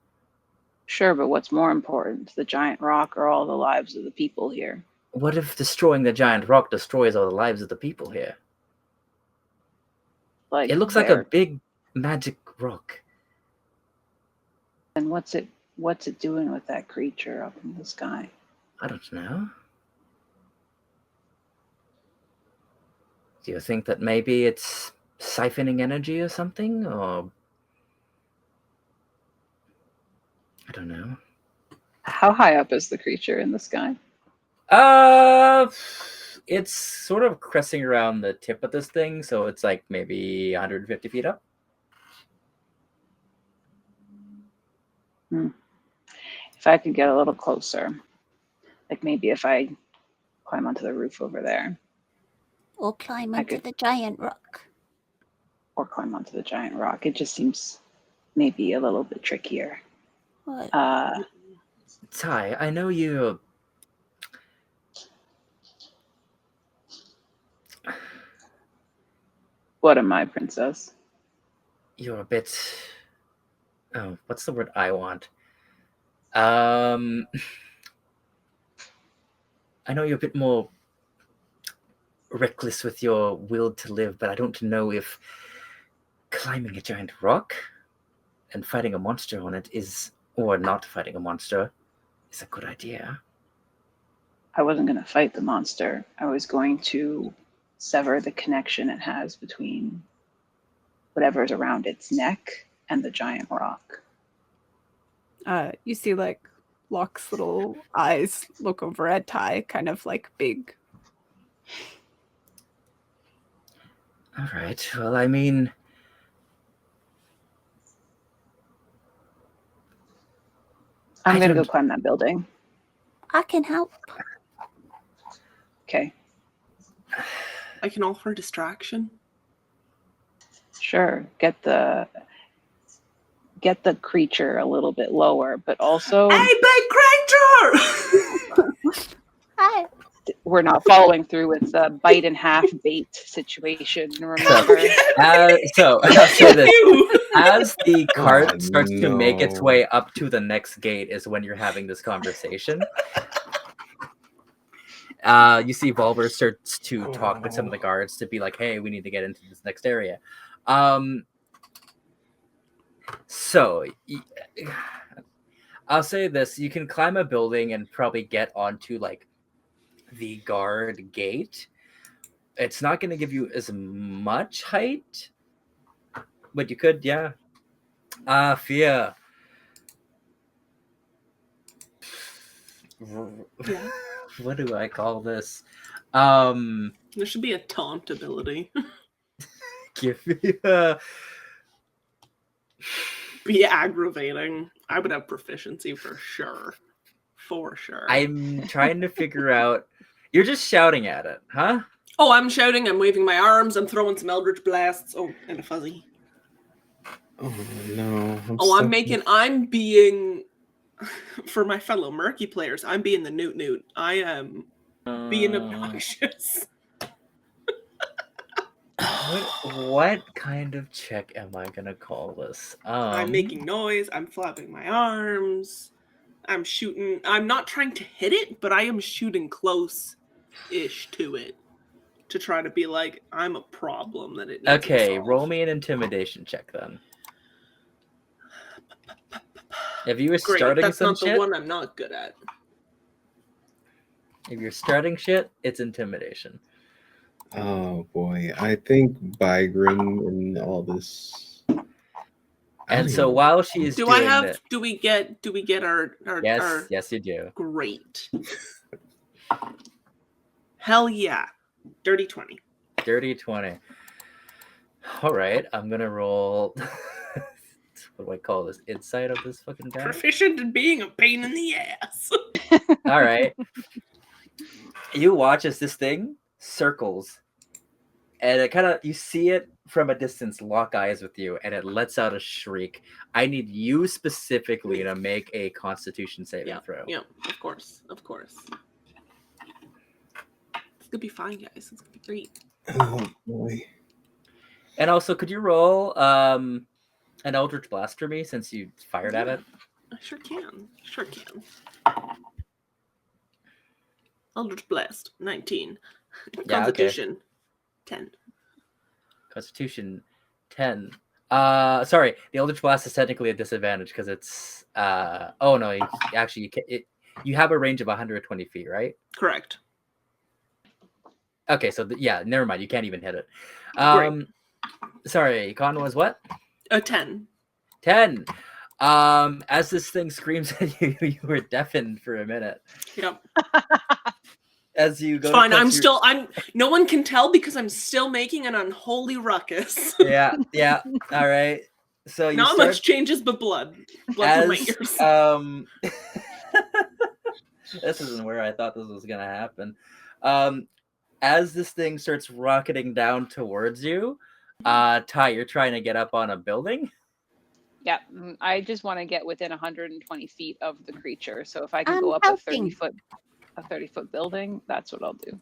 Sure, but what's more important, the giant rock or all the lives of the people here? What if destroying the giant rock destroys all the lives of the people here? Like It looks like a big magic rock. And what's it doing with that creature up in the sky? I don't know. Do you think that maybe it's siphoning energy or something? Or I don't know. How high up is the creature in the sky? It's sort of cresting around the tip of this thing, so it's like maybe 150 feet up. If I could get a little closer, like maybe if I climb onto the roof over there. Or climb onto the giant rock. Or climb onto the giant rock. It just seems maybe a little bit trickier. What? Ty, I know you... What am I, princess? You're a bit... Oh, what's the word I want? I know you're a bit more reckless with your will to live, but I don't know if climbing a giant rock and fighting a monster on it is, or not fighting a monster, is a good idea. I wasn't going to fight the monster. I was going to sever the connection it has between whatever's around its neck and the giant rock. You see, like, Locke's little eyes look over at Ty, kind of like big. All right. Well, I mean, I'm going to go climb that building. I can help. Okay. I can offer distraction. Sure. Get the creature a little bit lower, but also Hey, big creature! We're not following through with the bite in half bait situation. Remember? So I'll say this: as the cart starts to make its way up to the next gate, is when you're having this conversation. You see, Volver starts to talk with some of the guards to be like, "Hey, we need to get into this next area." So I'll say this: you can climb a building and probably get onto like the guard gate. It's not going to give you as much height, but you could, yeah. Fia. Yeah. What do I call this? There should be a taunt ability. Give me a... Be aggravating. I would have proficiency for sure. For sure. I'm trying to figure out... You're just shouting at it, huh? Oh, I'm shouting, I'm waving my arms, I'm throwing some Eldritch Blasts. Oh, and a fuzzy. Oh no. I'm being, for my fellow Murky players, I'm being the Newt. I am being obnoxious. What kind of check am I gonna call this? I'm making noise, I'm flapping my arms, I'm shooting. I'm not trying to hit it, but I am shooting close-ish to it to try to be like, I'm a problem that it needs to Okay, solve. roll me an intimidation check then. If you were Great, starting that's some not shit, the one I'm not good at. if you're starting shit, it's intimidation. Oh boy, I think Bygrim and all this. And so while she's Do doing I have? that, Do we get our yes, you do. Great. Hell yeah. Dirty 20. Dirty 20. All right, I'm gonna roll. What do I call this? Insight of this fucking guy. Proficient in being a pain in the ass. All right. You watch as this thing circles, and it kind of, you see it from a distance lock eyes with you, and it lets out a shriek. I need you specifically to make a Constitution saving throw. Yeah, of course. It's gonna be fine, guys. It's gonna be great. Oh boy. And also, could you roll an Eldritch Blast for me since you fired at it? I sure can. Eldritch Blast, 19. Yeah, Constitution, 10. Constitution 10. Sorry, the Eldritch Blast is technically a disadvantage because it's oh no, you have a range of 120 feet, right? Correct. Okay, so yeah, never mind. You can't even hit it. Great. Sorry, con was what? A 10. 10. As this thing screams at you, you were deafened for a minute. Yep. As you go, it's fine. I'm. No one can tell because I'm still making an unholy ruckus. Yeah. All right. So you not much changes, but blood from my ears. This isn't where I thought this was gonna happen. As this thing starts rocketing down towards you, Ty, you're trying to get up on a building. Yeah, I just want to get within 120 feet of the creature. So if I can go up helping. a 30-foot building, that's what I'll do.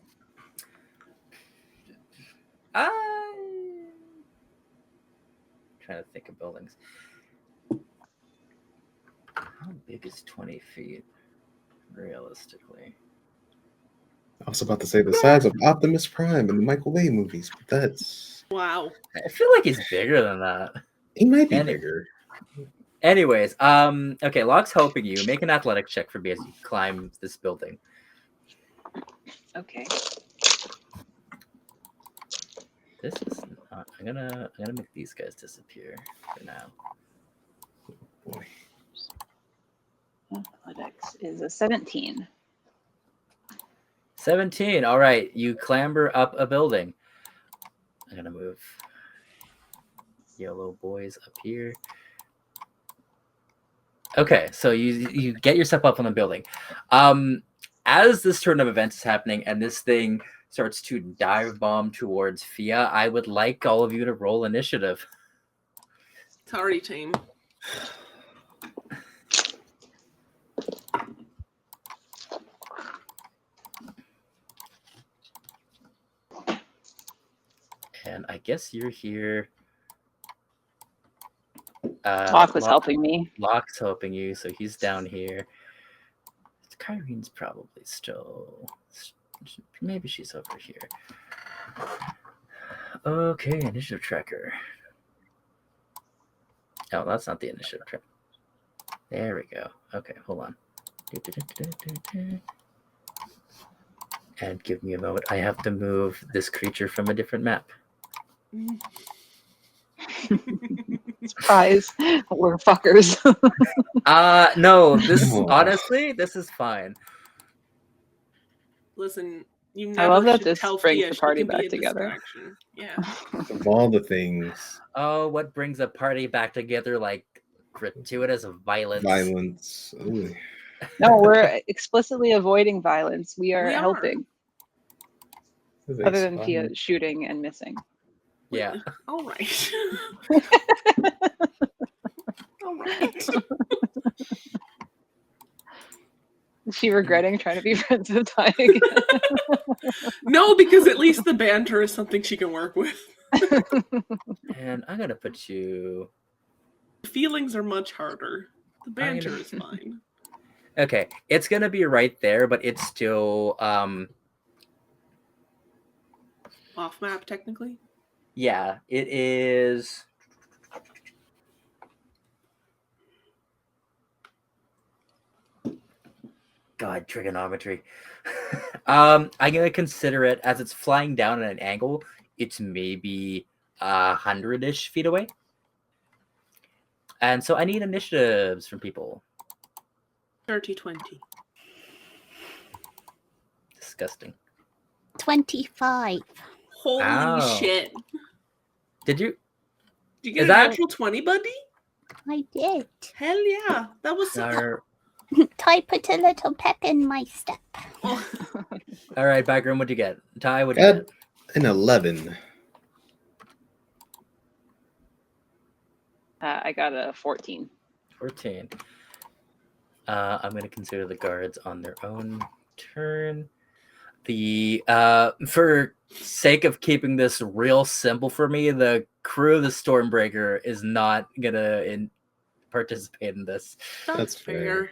I'm trying to think of buildings. How big is 20 feet, realistically? I was about to say the size of Optimus Prime in the Michael Bay movies, but that's... Wow. I feel like he's bigger than that. He might be bigger. Anyways, okay, Locke's helping you. Make an athletics check for me as you climb this building. Okay. This is not, I'm gonna make these guys disappear for now. Boy. Athletics is a 17. 17. All right, you clamber up a building. I'm gonna move yellow boys up here. Okay, so you get yourself up on the building. As this turn of events is happening and this thing starts to dive bomb towards Fia, I would like all of you to roll initiative. Sorry, team. And I guess you're here. Locke was helping me. Locke's helping you, so he's down here. Kyrene's probably still... Maybe she's over here. Okay, initiative tracker. Oh, that's not the initiative tracker. There we go. Okay, hold on. And give me a moment. I have to move this creature from a different map. Surprise. We're fuckers. No, honestly, this is fine. Listen, you I love never that should this tell brings Fia the she party can be back a together. distraction. Yeah. Of all the things. Oh, what brings a party back together like gratuitous violence? Violence. Ooh. No, we're explicitly avoiding violence. We are helping. Other than Fia shooting and missing. Yeah. All right. All right. Is she regretting trying to be friends with Ty again? No, because at least the banter is something she can work with. And I'm gonna put you. Feelings are much harder. The banter is fine. Okay, it's gonna be right there, but it's still off map technically. Yeah, it is. God, trigonometry. I'm gonna consider it as it's flying down at an angle. It's maybe 100-ish feet away, and so I need initiatives from people. 30-20. Disgusting. 25. Holy shit! Did you get a natural 20, buddy? I did. Hell yeah! That was Ty put a little pep in my step. Oh. All right, Backroom, what'd you get? Ty, what'd you get? An 11. I got a 14. 14. I'm going to consider the guards on their own turn. For sake of keeping this real simple for me, the crew of the Stormbreaker is not going to participate in this. That's fair.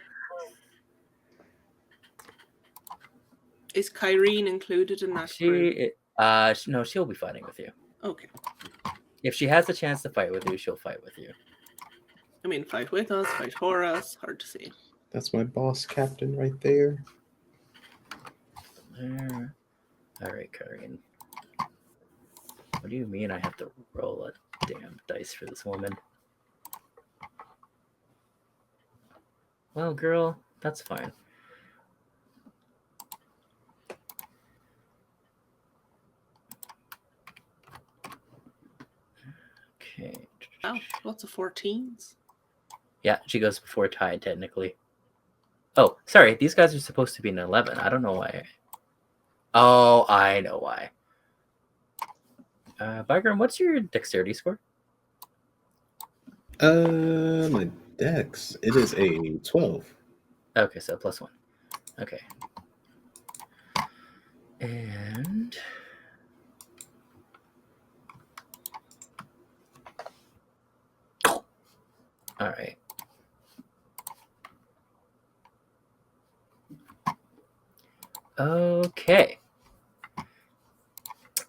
Is Kyrene included in that crew? No, she'll be fighting with you. Okay. If she has a chance to fight with you, she'll fight with you. I mean, fight with us, fight for us. Hard to say. That's my boss captain right there. All right, Kyrene. What do you mean I have to roll a damn dice for this woman? Well, girl, that's fine. Okay. Wow, lots of 14s. Yeah, she goes before Ty, technically. Oh, sorry. These guys are supposed to be an 11. I don't know why. Oh, I know why. Bygram, what's your dexterity score? My dex. It is a 12. Okay, so +1. Okay. And... all right. Okay.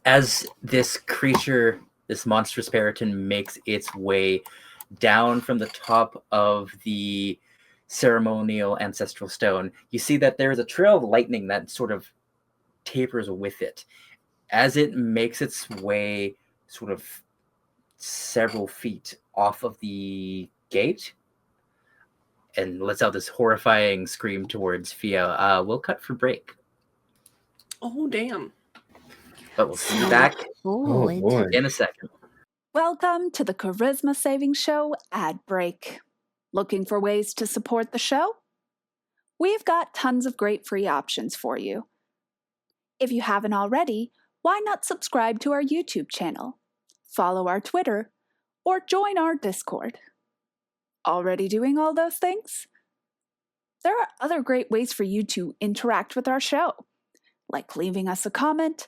As this creature, this monstrous Periton, makes its way down from the top of the ceremonial ancestral stone, you see that there is a trail of lightning that sort of tapers with it. As it makes its way sort of several feet off of the gate and lets out this horrifying scream towards Fia, we'll cut for break. Oh, damn. But we'll see you back in a second. Welcome to the Charisma Saving Show ad break. Looking for ways to support the show? We've got tons of great free options for you. If you haven't already, why not subscribe to our YouTube channel, follow our Twitter, or join our Discord? Already doing all those things? There are other great ways for you to interact with our show, like leaving us a comment,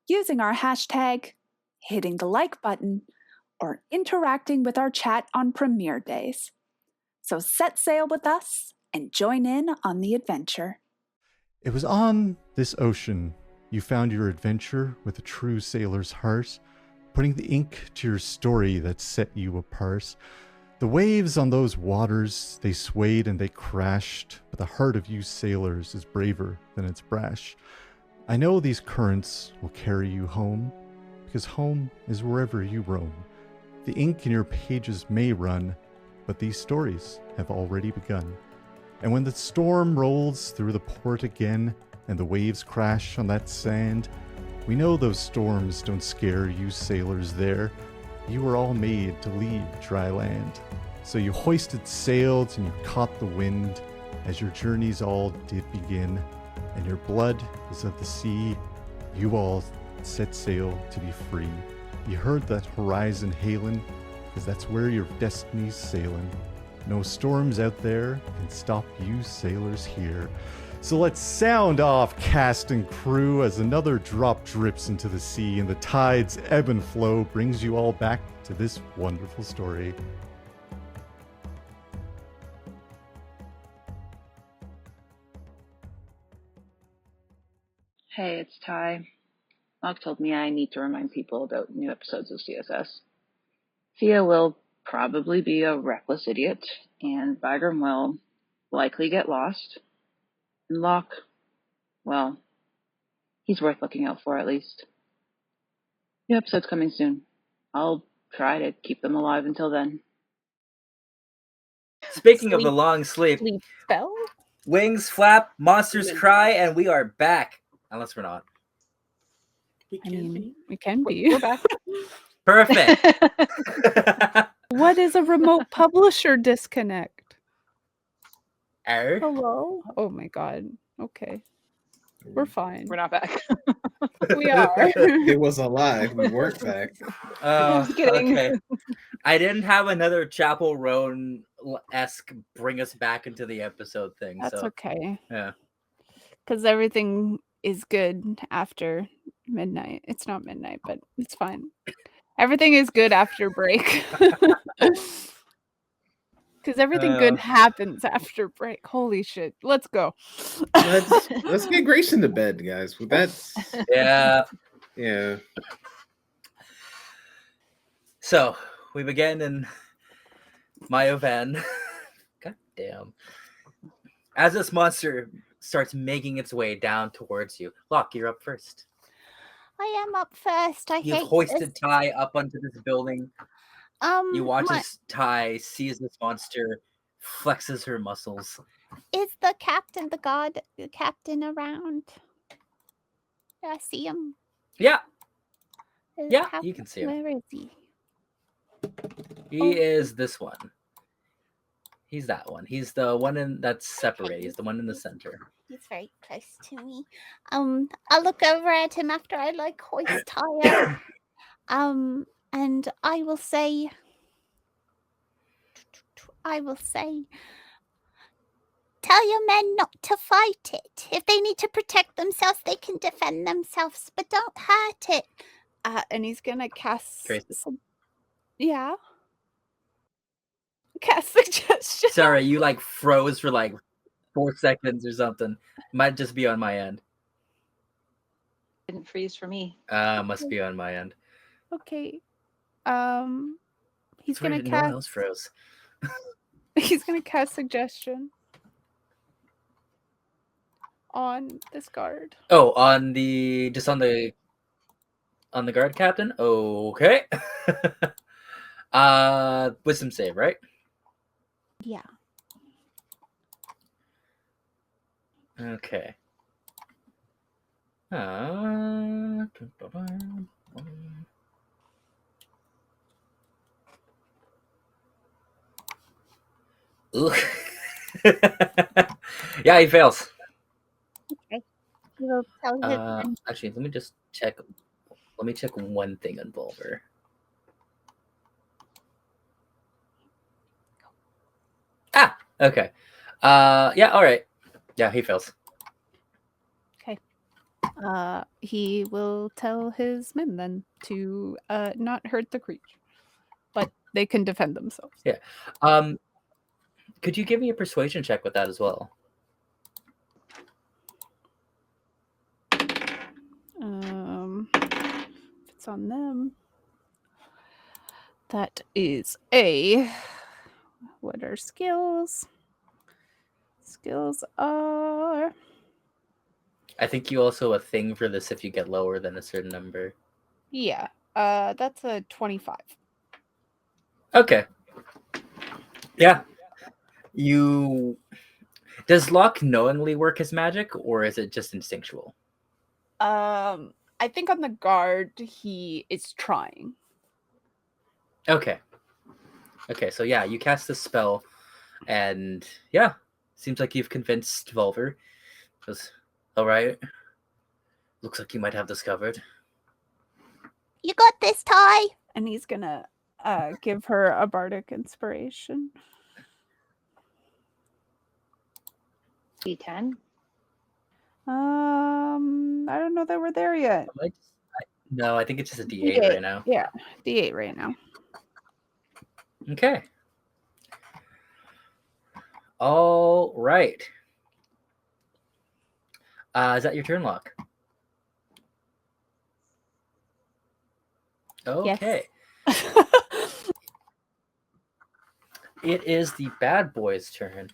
using our hashtag, hitting the like button, or interacting with our chat on premiere days. So set sail with us and join in on the adventure. It was on this ocean you found your adventure with a true sailor's heart, putting the ink to your story that set you apart. The waves on those waters, they swayed and they crashed, but the heart of you sailors is braver than its brash. I know these currents will carry you home, because home is wherever you roam. The ink in your pages may run, but these stories have already begun. And when the storm rolls through the port again, and the waves crash on that sand, we know those storms don't scare you sailors there. You were all made to leave dry land. So you hoisted sails and you caught the wind, as your journeys all did begin. And your blood is of the sea, you all set sail to be free. You heard that horizon hailing, because that's where your destiny's sailing. No storms out there can stop you sailors here. So let's sound off, cast and crew, as another drop drips into the sea and the tide's ebb and flow brings you all back to this wonderful story. Hey, it's Ty. Locke told me I need to remind people about new episodes of CSS. Thea will probably be a reckless idiot, and Bygram will likely get lost. Locke, well, he's worth looking out for at least. The episode's coming soon. I'll try to keep them alive until then. Speaking of the long sleep spell? Wings flap, monsters cry, and we are back. Unless we're not. We can be. We can be. We're back. Perfect. What is a remote publisher disconnect? Error? Hello? Oh my god. Okay. We're fine. We're not back. We are. It was a lie. We weren't back. Just kidding. Okay. I didn't have another Chapel Roan-esque bring us back into the episode thing. That's so okay. Yeah. Because everything is good after midnight. It's not midnight, but it's fine. Everything is good after break. Because everything good happens after break. Holy shit. Let's go. Let's get Grayson to bed, guys. That's Yeah. yeah. So we begin in Mayovan. God damn. As this monster starts making its way down towards you. Locke, you're up first. I am up first. You've hoisted Ty up onto this building. You watch as Ty sees this monster, flexes her muscles. Is the captain around? Do I see him? Yeah. Is Yeah, you can see him. Where is he? He is this one. He's that one. He's the one that's separated. He's the one in the center. He's very close to me. I'll look over at him after I hoist Ty up. And I will say, tell your men not to fight it. If they need to protect themselves, they can defend themselves, but don't hurt it. And he's gonna cast Grayson. Yeah. Cast suggestion. Sorry, you froze for 4 seconds or something. Might just be on my end. Didn't freeze for me. Must be on my end. Okay. He's Swear gonna no one cast. else froze. He's gonna cast suggestion on this guard. Oh, on the guard captain? Okay. Wisdom save, right? Yeah. Okay. Yeah, he fails. Okay. We'll tell him. Actually, let me just check. Let me check one thing on Volver. Okay. Yeah, all right. Yeah, he fails. Okay. He will tell his men then to not hurt the creature, but they can defend themselves. Yeah. Could you give me a persuasion check with that as well? If it's on them, that is a. What are skills? Skills are. I think you also a thing for this if you get lower than a certain number. Yeah. That's a 25. Okay. Yeah. Does Locke knowingly work his magic, or is it just instinctual? I think on the guard he is trying. Okay. Okay, so yeah, you cast this spell, and yeah, seems like you've convinced Volver. Goes, all right. Looks like you might have this covered. You got this, Ty. And he's gonna give her a bardic inspiration. D10. I don't know that we're there yet. No, I think it's just a D8 right now. Yeah, D8 right now. Okay. All right. Is that your turn, Locke? Okay. Yes. It is the bad boy's turn.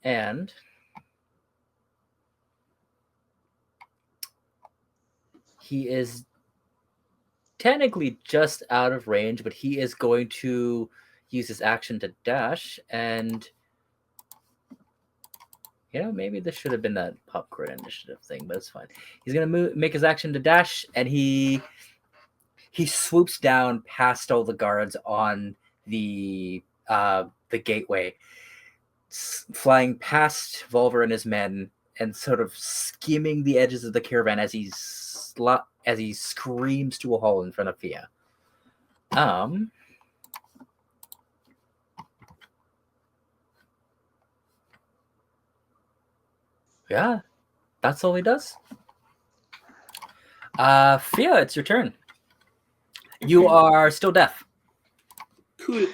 And he is technically just out of range, but he is going to use his action to dash, and maybe this should have been that popcorn initiative thing, but it's fine. He's gonna make his action to dash, and he swoops down past all the guards on the gateway, flying past Volver and his men, and sort of skimming the edges of the caravan as he screams to a halt in front of Fia. Yeah, that's all he does. Fia, it's your turn. You are still deaf. Cool.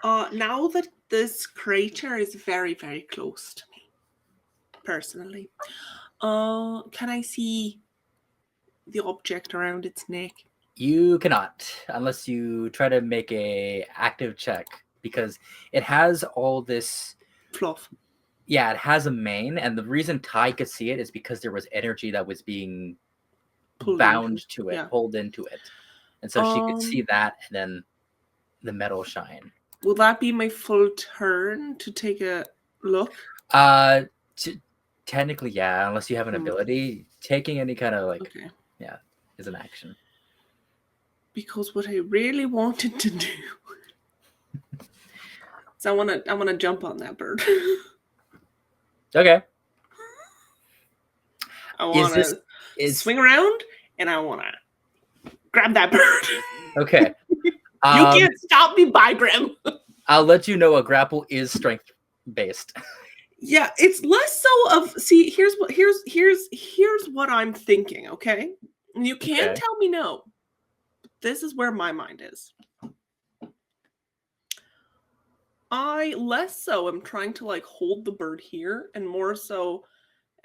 Now that this creature is very, very close to me, personally, can I see the object around its neck? You cannot, unless you try to make a active check, because it has all this fluff. Yeah, it has a mane, and the reason Ty could see it is because there was energy that was being bound to it, pulled into it. And so she could see that, and then the metal shine. Will that be my full turn to take a look? Technically, yeah, unless you have an ability. Taking any kind of is an action. Because what I really wanted to do is I wanna jump on that bird. Okay. I want to swing around, and I want to grab that bird. Okay. You can't stop me, Bygrim. I'll let you know a grapple is strength based. Yeah, it's less so of. See, here's what I'm thinking. Okay, you can't tell me no. This is where my mind is. I less so am trying to hold the bird here, and more so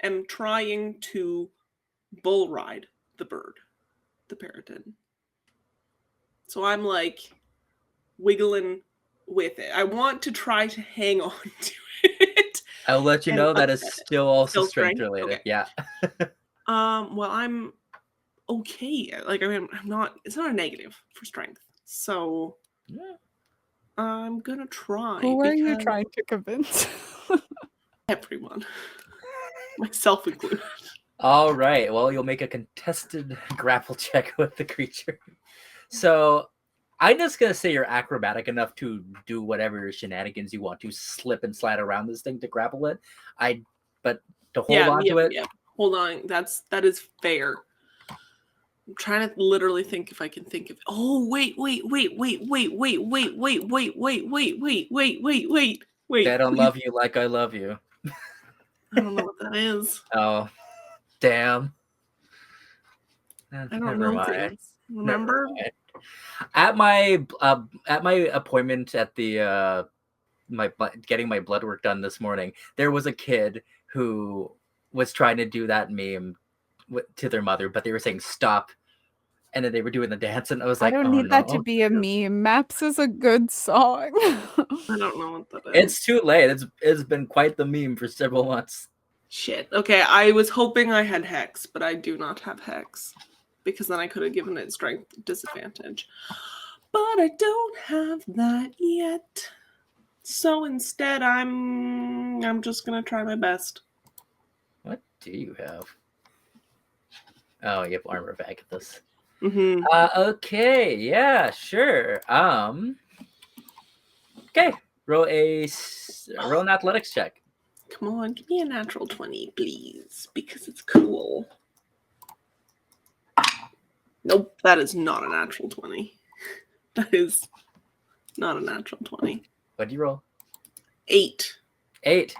am trying to bull ride the bird, the parrotin. So I'm wiggling with it. I want to try to hang on to it. I'll let you know that is still also strength related. Okay. Yeah. Well, I'm okay. I'm not. It's not a negative for strength. So. Yeah. I'm gonna try. Who are you trying to convince? Everyone. Myself included. All right. Well, you'll make a contested grapple check with the creature. So I'm just going to say you're acrobatic enough to do whatever shenanigans you want to, slip and slide around this thing to grapple it. But to hold on to it. Yeah. Hold on. That is fair. I'm trying to literally think if I can think of. Oh, wait. I don't love you like I love you. I don't know what that is. Oh, damn. I don't know things. Remember? At my appointment at the getting my blood work done this morning, there was a kid who was trying to do that meme to their mother, but they were saying stop, and then they were doing the dance, and I was like, I don't need that to be a meme. Maps is a good song. I don't know what that is. It's too late. It's been quite the meme for several months. Shit. Okay, I was hoping I had Hex, but I do not have Hex, because then I could have given it strength disadvantage. But I don't have that yet. So instead, I'm just gonna try my best. What do you have? Oh, you have armor back at this. Mm-hmm. Okay, yeah, sure. Okay, roll an athletics check. Come on, give me a natural 20, please, because it's cool. Nope, that is not a natural 20. That is not a natural 20. What do you roll? 8. It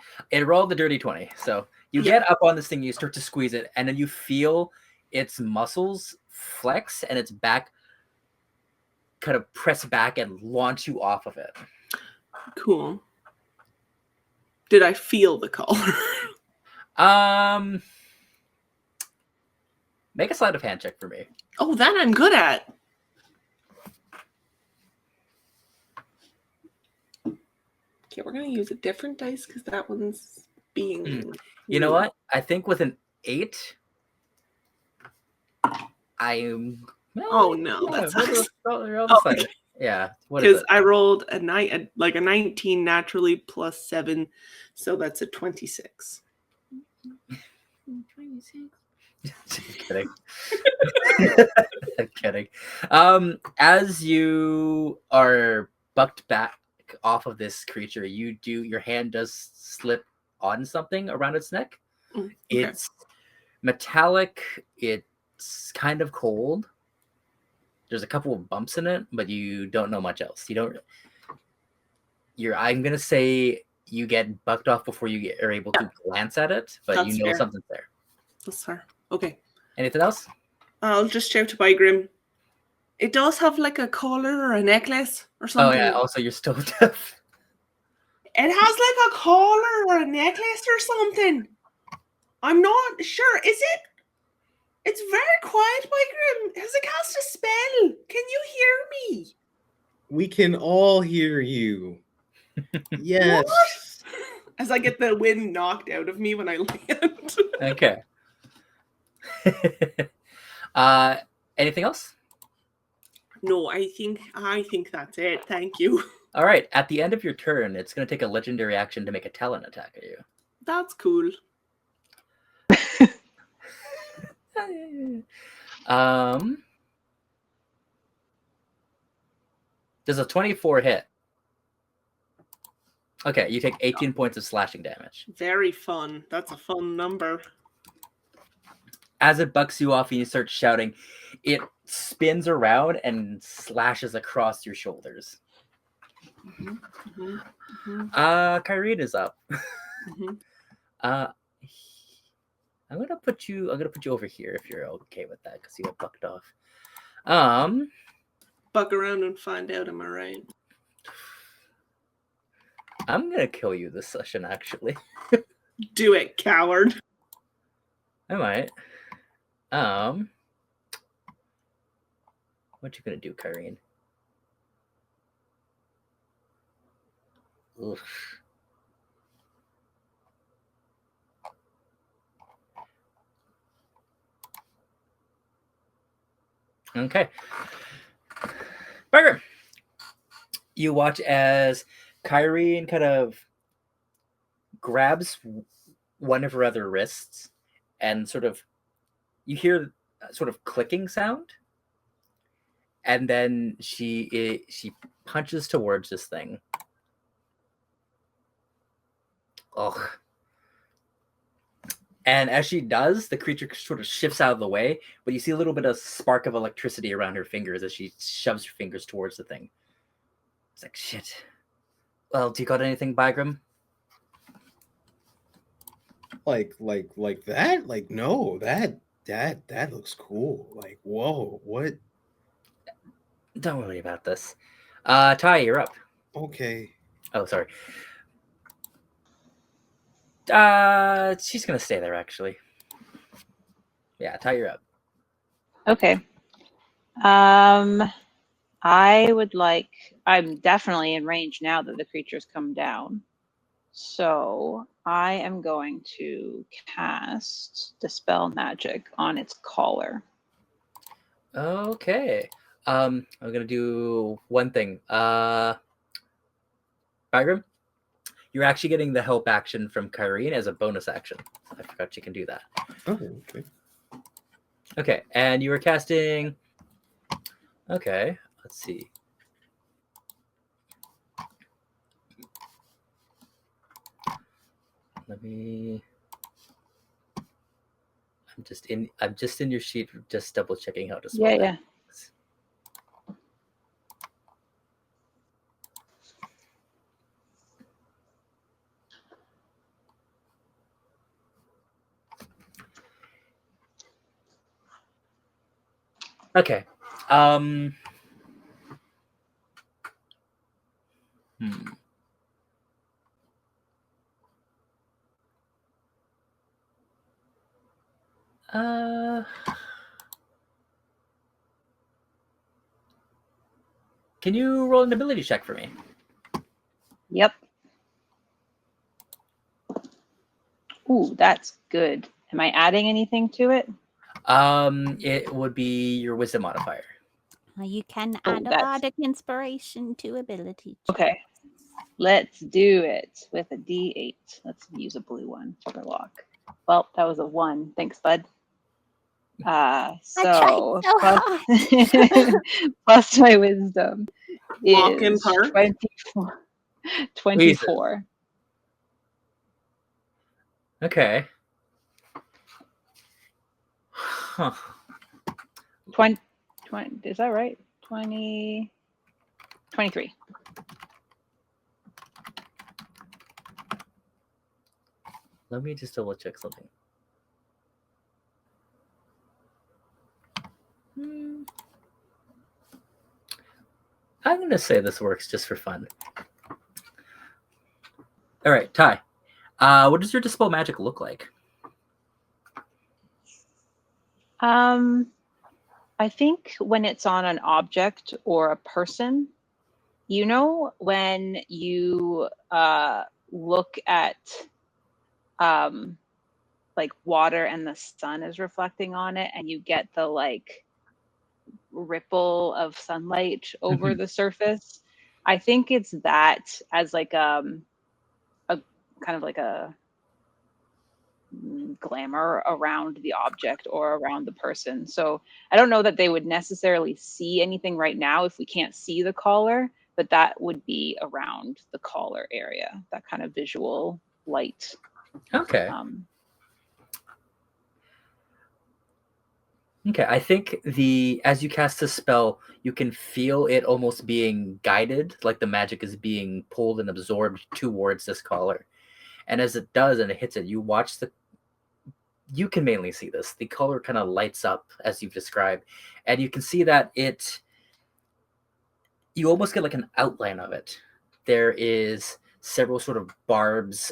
rolled the dirty 20. So you get up on this thing, you start to squeeze it, and then you feel its muscles flex and its back kind of press back and launch you off of it. Cool. Did I feel the collar? Make a sleight of hand check for me. Oh, that I'm good at. Okay, we're going to use a different dice because that one's being... You know what? I think with an 8, I'm. Well, Oh no, yeah, that sucks. roll the side. Yeah, what is Because it? I rolled a 19 naturally plus 7, so that's a 26. 26. Just kidding. I'm kidding. As you are bucked back off of this creature, your hand does slip on something around its neck. Okay. It's metallic. It's kind of cold. There's a couple of bumps in it, but you don't know much else. I'm gonna say you get bucked off before you are able to glance at it, but That's you know fair. something's there. That's fair. Okay. Anything else? I'll just shout to Bygrim. It does have like a collar or a necklace or something. Oh yeah. Also, you're still deaf. It has like a collar or a necklace or something. I'm not sure. Is it? It's very quiet, Bygrim. Has it cast a spell? Can you hear me? We can all hear you. Yes. What? As I get the wind knocked out of me when I land. Okay. Anything else? No, I think that's it. Thank you. All right. At the end of your turn, it's going to take a legendary action to make a talon attack at you. That's cool. Does a 24 hit? Okay, you take 18 points of slashing damage. Very fun. That's a fun number. As it bucks you off and you start shouting, it spins around and slashes across your shoulders. Kyrene is up. I'm gonna put you over here if you're okay with that, because you got bucked off. Buck around and find out, am I right? I'm gonna kill you this session, actually. Do it, coward. I might. What you gonna do, Kyrene? Ugh. Okay. Burger. You watch as Kyrene kind of grabs one of her other wrists and you hear a sort of clicking sound, and then she punches towards this thing. Ugh. And as she does, the creature sort of shifts out of the way, but you see a little bit of spark of electricity around her fingers as she shoves her fingers towards the thing. It's like, shit. Well, do you got anything, Bygrim? Like that? Like, no, that looks cool. Like, whoa, what? Don't worry about this. Ty, you're up. Okay. Oh, sorry. She's gonna stay there, actually. Yeah, Ty, you're up. Okay. I'm definitely in range now that the creature's come down. So I am going to cast Dispel Magic on its collar. Okay. I'm gonna do one thing. Bygram, you're actually getting the help action from Kyrene as a bonus action. I forgot you can do that. Oh, okay. Okay, and you were casting. Okay, let's see. I'm just in your sheet, just double checking how to spell that. Okay. Can you roll an ability check for me? Yep. Ooh, that's good. Am I adding anything to it? It would be your wisdom modifier. You can add a bardic inspiration to ability checks. Okay. Let's do it with a D8. Let's use a blue one for luck. Well, that was a 1. Thanks, bud. So plus my wisdom is 24. Okay. Huh. 20, is that right? 23. Let me just double check something. I'm going to say this works just for fun. All right, Ty. What does your Dispel Magic look like? I think when it's on an object or a person, you know, when you look at like water and the sun is reflecting on it, and you get the like ripple of sunlight over the surface. I think it's that as like a kind of like a glamour around the object or around the person. So I don't know that they would necessarily see anything right now if we can't see the collar, but that would be around the collar area, that kind of visual light. Okay. Okay, I think as you cast the spell, you can feel it almost being guided, like the magic is being pulled and absorbed towards this collar. And as it does and it hits it, you can mainly see this. The color kind of lights up as you've described, and you can see that you almost get like an outline of it. There is several sort of barbs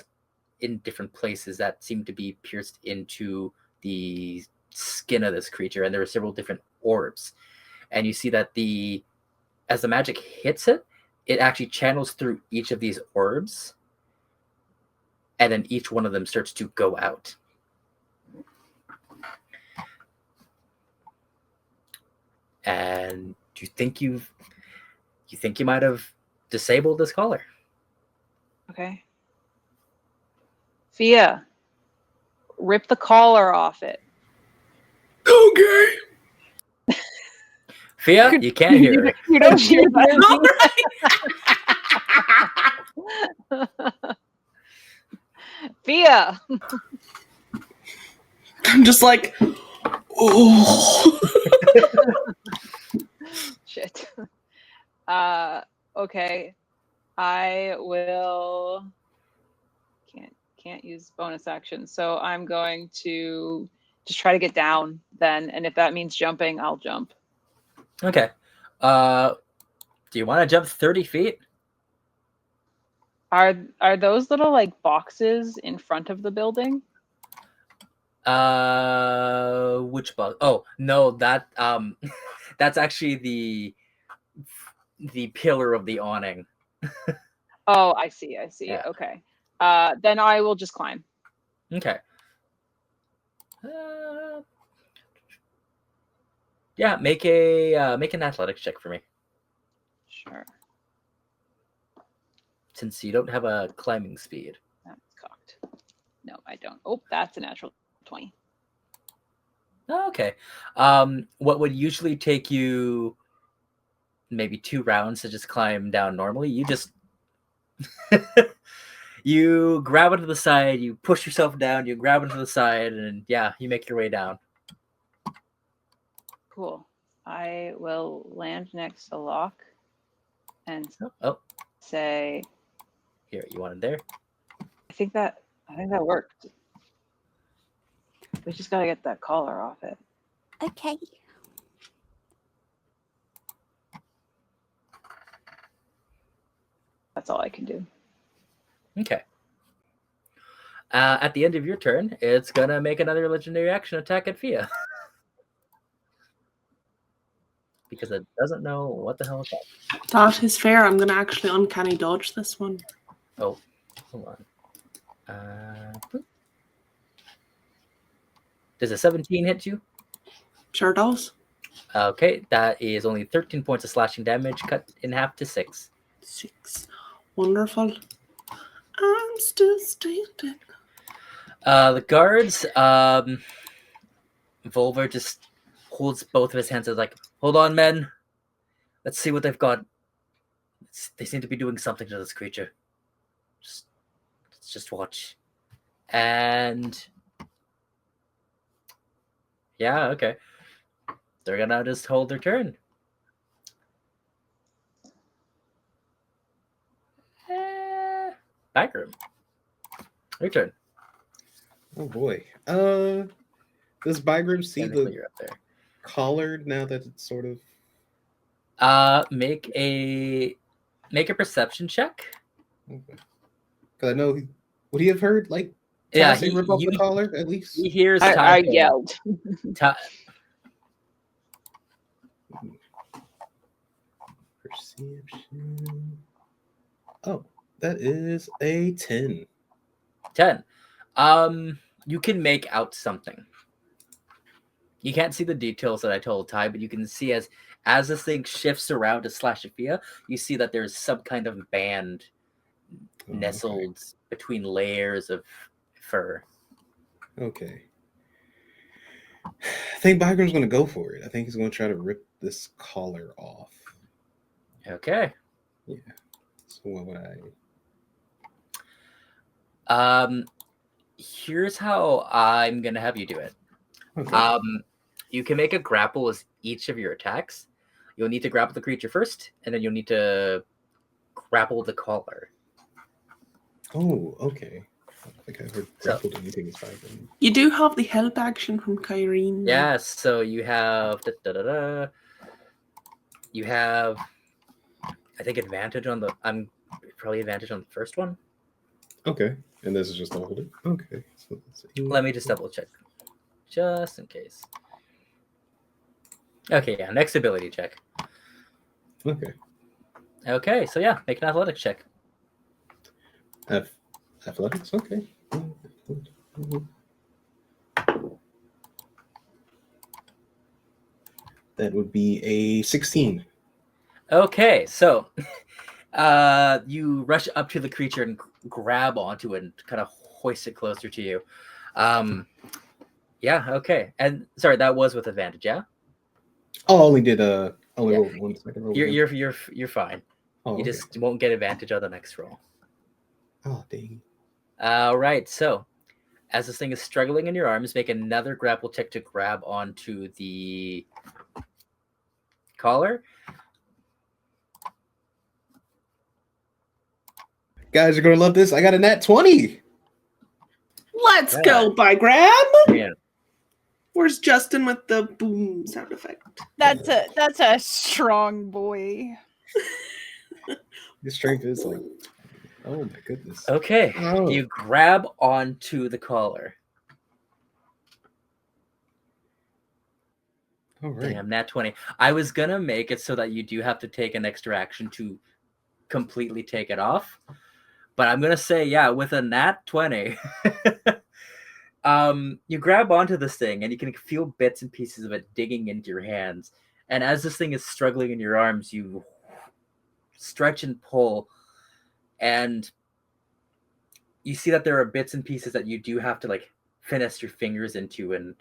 in different places that seem to be pierced into the skin of this creature, and there are several different orbs. And you see that as the magic hits it, it actually channels through each of these orbs, and then each one of them starts to go out. And do you think you might have disabled this collar? Okay. Fia, rip the collar off it. Okay. Fia, you can't hear it. You don't hear that. Fia. I'm just like, oh. Shit. Okay. I will can't use bonus action, so I'm going to just try to get down then, and if that means jumping, I'll jump. Okay. Do you want to jump 30 feet? Are those little like boxes in front of the building? Which box? Oh no, that that's actually the pillar of the awning. Oh, I see. Yeah. Okay. Then I will just climb. Okay. Yeah, make an athletics check for me. Sure. Since you don't have a climbing speed. That's cocked. No, I don't. Oh, that's a natural 20. Oh, okay. What would usually take you maybe 2 rounds to just climb down normally, you just you grab it to the side, you push yourself down, you grab it to the side, and yeah, you make your way down. Cool. I will land next to Locke and say, "Here, you want it there?" I think that worked. We just gotta get that collar off it. Okay. That's all I can do. Okay. At the end of your turn, it's gonna make another legendary action attack at Fia. Because it doesn't know what the hell it's at. That is fair. I'm gonna actually uncanny dodge this one. Oh, hold on. Does a 17 hit you? Sure does. Okay, that is only 13 points of slashing damage, cut in half to 6. 6. Wonderful. I'm still standing. The guards, Volver just holds both of his hands and like, hold on, men. Let's see what they've got. They seem to be doing something to this creature. Let's just watch. And yeah, okay. They're gonna just hold their turn. Back room. Your turn. Oh boy. Does Bygram see Technically, the you're up there. collar now that it's sort of? Make a perception check. Okay. Because I know would he have heard like Yeah, Tassie rip off the collar at least? He hears. I yelled. Perception. Oh, that is a 10. 10. You can make out something. You can't see the details that I told Ty, but you can see as this thing shifts around to Slashafia, you see that there's some kind of band nestled between layers of fur. Okay. I think Bygram's going to go for it. I think he's going to try to rip this collar off. Okay. Yeah. So what would I... Here's how I'm going to have you do it. Okay. You can make a grapple as each of your attacks. You'll need to grapple the creature first, and then you'll need to grapple the collar. Oh, okay. I don't think I've heard grappled anything as Bygram. You do have the help action from Kyrene. Yes, so you have you have, I think, advantage on the. I'm probably advantage on the first one. Okay, and this is just hold it. Okay, so let's see. Let me just double check, just in case. Okay, yeah, next ability check. Okay. Okay, so yeah, make an athletics check. Athletics, okay. That would be a 16. Okay, so you rush up to the creature and grab onto it and kind of hoist it closer to you. Yeah, okay. And sorry, that was with advantage, yeah? Oh, only rolled 1 second. Roll You're fine. Oh, you just won't get advantage on the next roll. Oh, dang. All right, so as this thing is struggling in your arms, make another grapple check to grab onto the collar. Guys, you're going to love this. I got a nat 20. Let's go, Bygram. Yeah. Where's Justin with the boom sound effect? That's a strong boy. His strength is like, oh my goodness. Okay, Oh. you grab onto the collar. All right. Damn, nat 20. I was gonna make it so that you do have to take an extra action to completely take it off, but I'm gonna say, yeah, with a nat 20, you grab onto this thing and you can feel bits and pieces of it digging into your hands. And as this thing is struggling in your arms, you stretch and pull, and you see that there are bits and pieces that you do have to like finesse your fingers into, and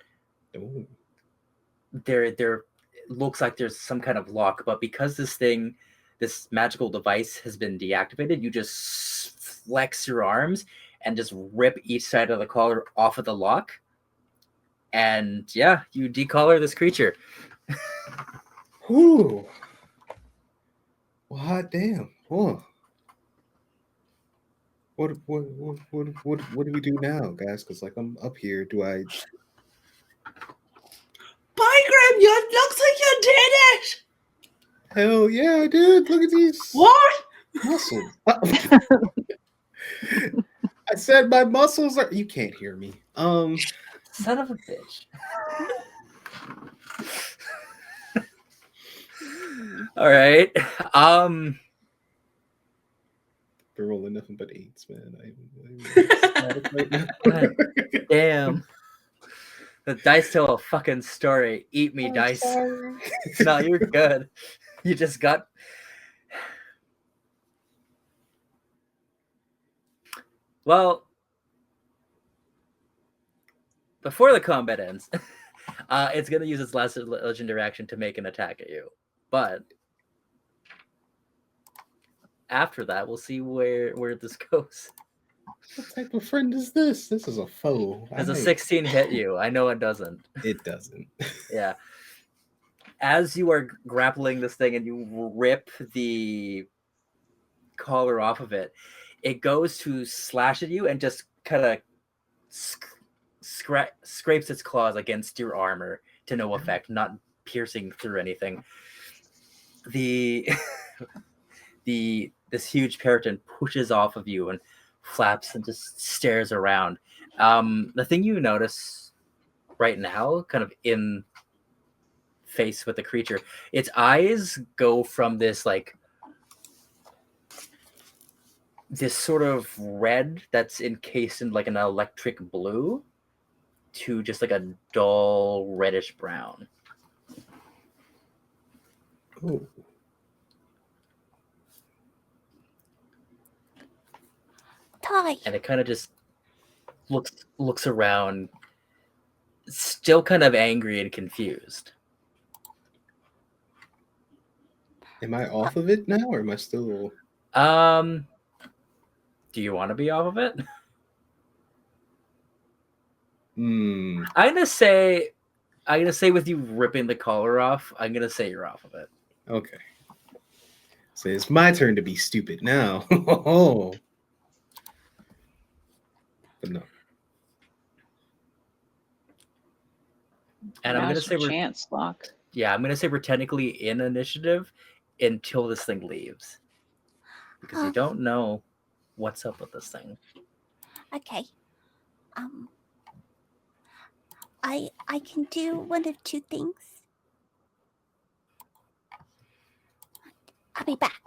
there looks like there's some kind of lock, but because this magical device has been deactivated, you just flex your arms and just rip each side of the collar off of the lock, and yeah, you decollar this creature. Whew. Well, hot damn. Whoa. What do we do now, guys? Because like I'm up here. Do I? Bygram, it looks like you did it. Hell yeah, I did. Look at these. What? Muscles. I said my muscles are. You can't hear me. Son of a bitch. All right. They're rolling nothing but 8s, man. Damn. The dice tell a fucking story. Eat me, dice. Sorry. No, you're good. You just got... Well, before the combat ends, it's going to use its last legendary action to make an attack at you. But after that, we'll see where this goes. What type of friend is this? This is a foe. Does a 16 hit you? I know it doesn't. It doesn't. Yeah. As you are grappling this thing and you rip the collar off of it, it goes to slash at you and just kind of scrapes its claws against your armor to no effect, not piercing through anything. This huge peryton pushes off of you and flaps and just stares around. The thing you notice right now, kind of in face with the creature, its eyes go from this like this sort of red that's encased in like an electric blue to just like a dull reddish brown. Ooh. Ty. And it kind of just looks around, still kind of angry and confused. Am I off of it now, or am I still? Do you want to be off of it? Hmm. I'm gonna say with you ripping the collar off, I'm gonna say you're off of it. Okay. So it's my turn to be stupid now. Oh. But no. And I'm gonna say chance lock. Yeah, I'm gonna say we're technically in initiative until this thing leaves, because you don't know what's up with this thing. Okay. I can do one of two things. I'll be back.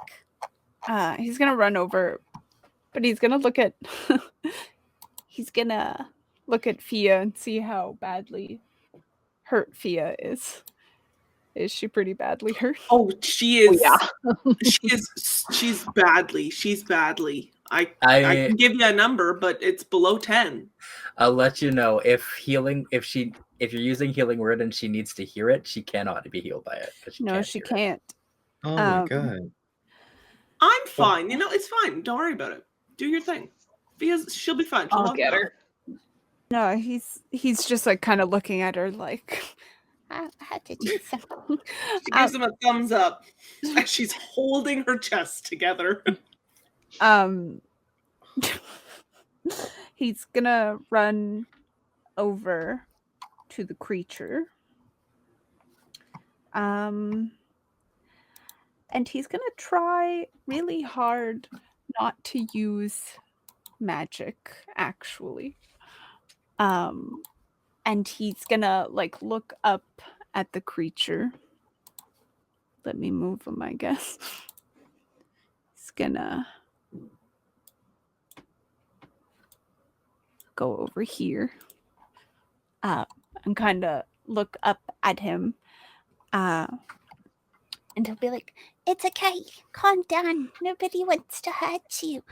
He's gonna run over, but he's gonna look at Fia and see how badly hurt Fia is. Is she pretty badly hurt? Oh, she is. Oh, yeah. She's badly. I can give you a number, but it's below 10. I'll let you know if you're using healing word and she needs to hear it, she cannot be healed by it. She can't. Oh my god. I'm fine. You know, it's fine. Don't worry about it. Do your thing. She'll be fine. I'll get her. No, he's just like kind of looking at her like, I had to do something. She gives him a thumbs up as she's holding her chest together. He's gonna run over to the creature. And he's gonna try really hard not to use magic, actually. And he's gonna like look up at the creature. Let me move him, I guess. He's gonna go over here and kind of look up at him. And he'll be like, "It's okay. Calm down. Nobody wants to hurt you."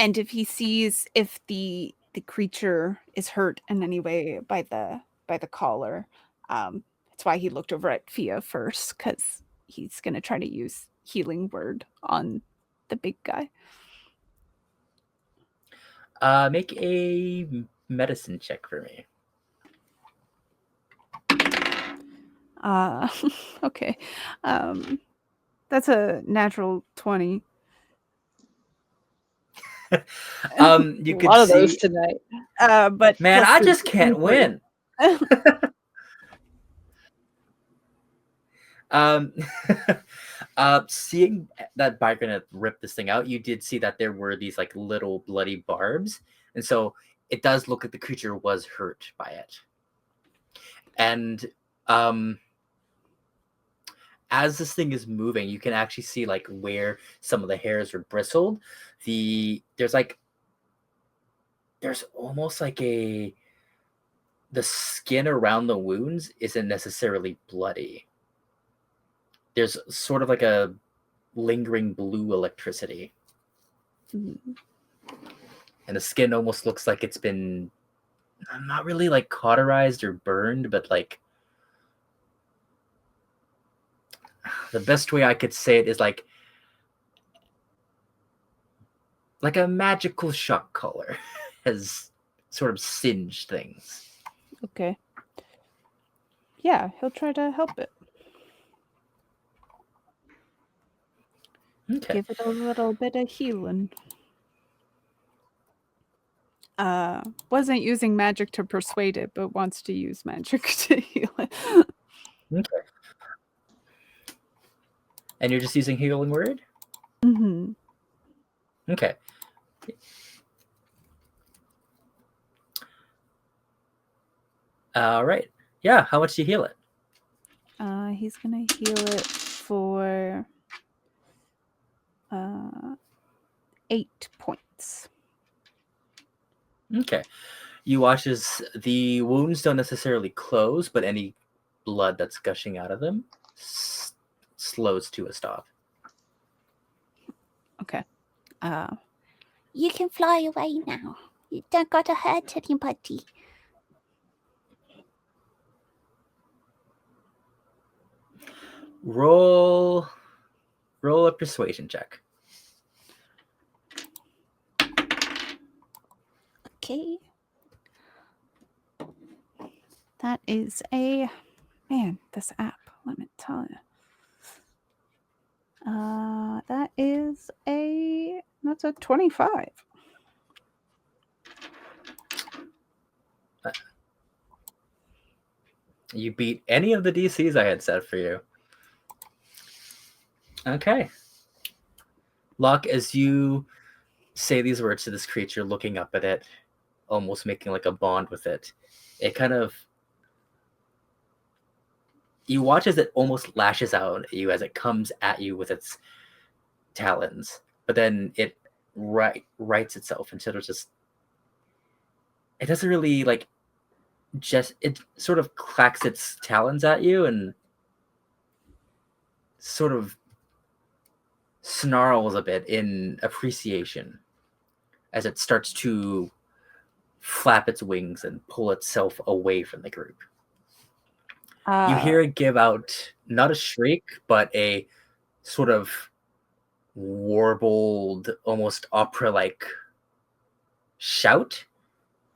And if he sees if the creature is hurt in any way by the collar, that's why he looked over at Fia first, because he's gonna try to use healing word on the big guy. Make a medicine check for me. Okay. That's a natural 20. You A lot of those tonight. But man, I just can't win. Seeing that biker had ripped this thing out, you did see that there were these like little bloody barbs, and so it does look like the creature was hurt by it. And as this thing is moving, you can actually see like where some of the hairs are bristled. There's like there's almost like the skin around the wounds isn't necessarily bloody. There's sort of like a lingering blue electricity. Mm-hmm. And the skin almost looks like it's been not really like cauterized or burned, but like the best way I could say it is like a magical shock color has sort of singed things. Okay. Yeah, he'll try to help it. Okay. Give it a little bit of healing. Wasn't using magic to persuade it, but wants to use magic to heal it. Okay. And you're just using healing word? Mm-hmm. Okay. All right. Yeah, how much do you heal it? He's gonna heal it for 8 points. Okay. You watch as the wounds don't necessarily close, but any blood that's gushing out of them slows to a stop. Okay. You can fly away now. You don't gotta hurt anybody. Roll a persuasion check. Okay. That is a man, this app, let me tell you. That's a 25. You beat any of the DCs I had set for you. Okay. Locke, as you say these words to this creature, looking up at it, almost making like a bond with it, it kind of... You watch as it almost lashes out at you as it comes at you with its talons, but then it rights itself instead of just... It doesn't really like... Just it sort of clacks its talons at you and sort of snarls a bit in appreciation as it starts to flap its wings and pull itself away from the group. You hear it give out not a shriek, but a sort of warbled, almost opera-like shout,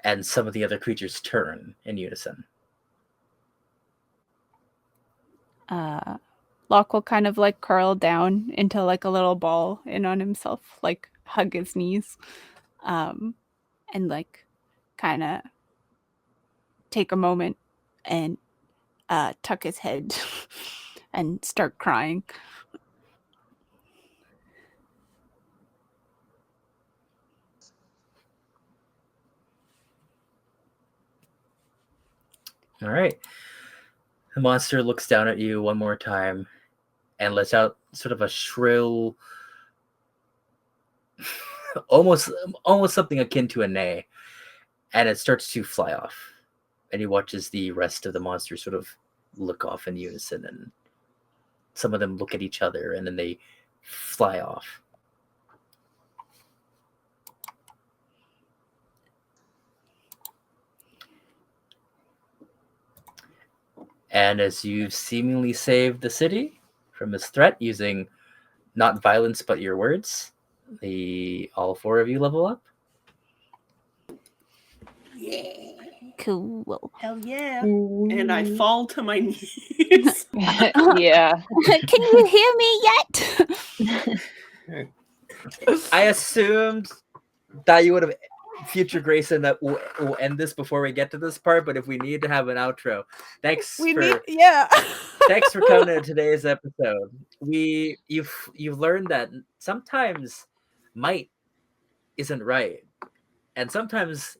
and some of the other creatures turn in unison. Locke will kind of like curl down into like a little ball in on himself, like hug his knees, and like kind of take a moment and tuck his head and start crying. All right. The monster looks down at you one more time and lets out sort of a shrill, almost something akin to a neigh, and it starts to fly off. And he watches the rest of the monsters sort of look off in unison, and some of them look at each other, and then they fly off. And as you've seemingly saved the city from this threat using not violence but your words, all 4 of you level up. Yeah. Cool. Hell yeah. Ooh. And I fall to my knees. Yeah. Can you hear me yet? I assumed that you would have future Grayson that we'll end this before we get to this part, but if we need to have an outro, thanks for coming to today's episode. You've learned that sometimes might isn't right, and sometimes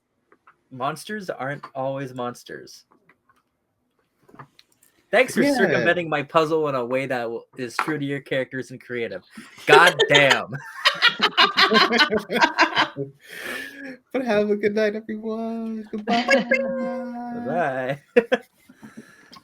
monsters aren't always monsters. Thanks for circumventing my puzzle in a way that is true to your characters and creative. God damn. But have a good night, everyone. Goodbye. Bye.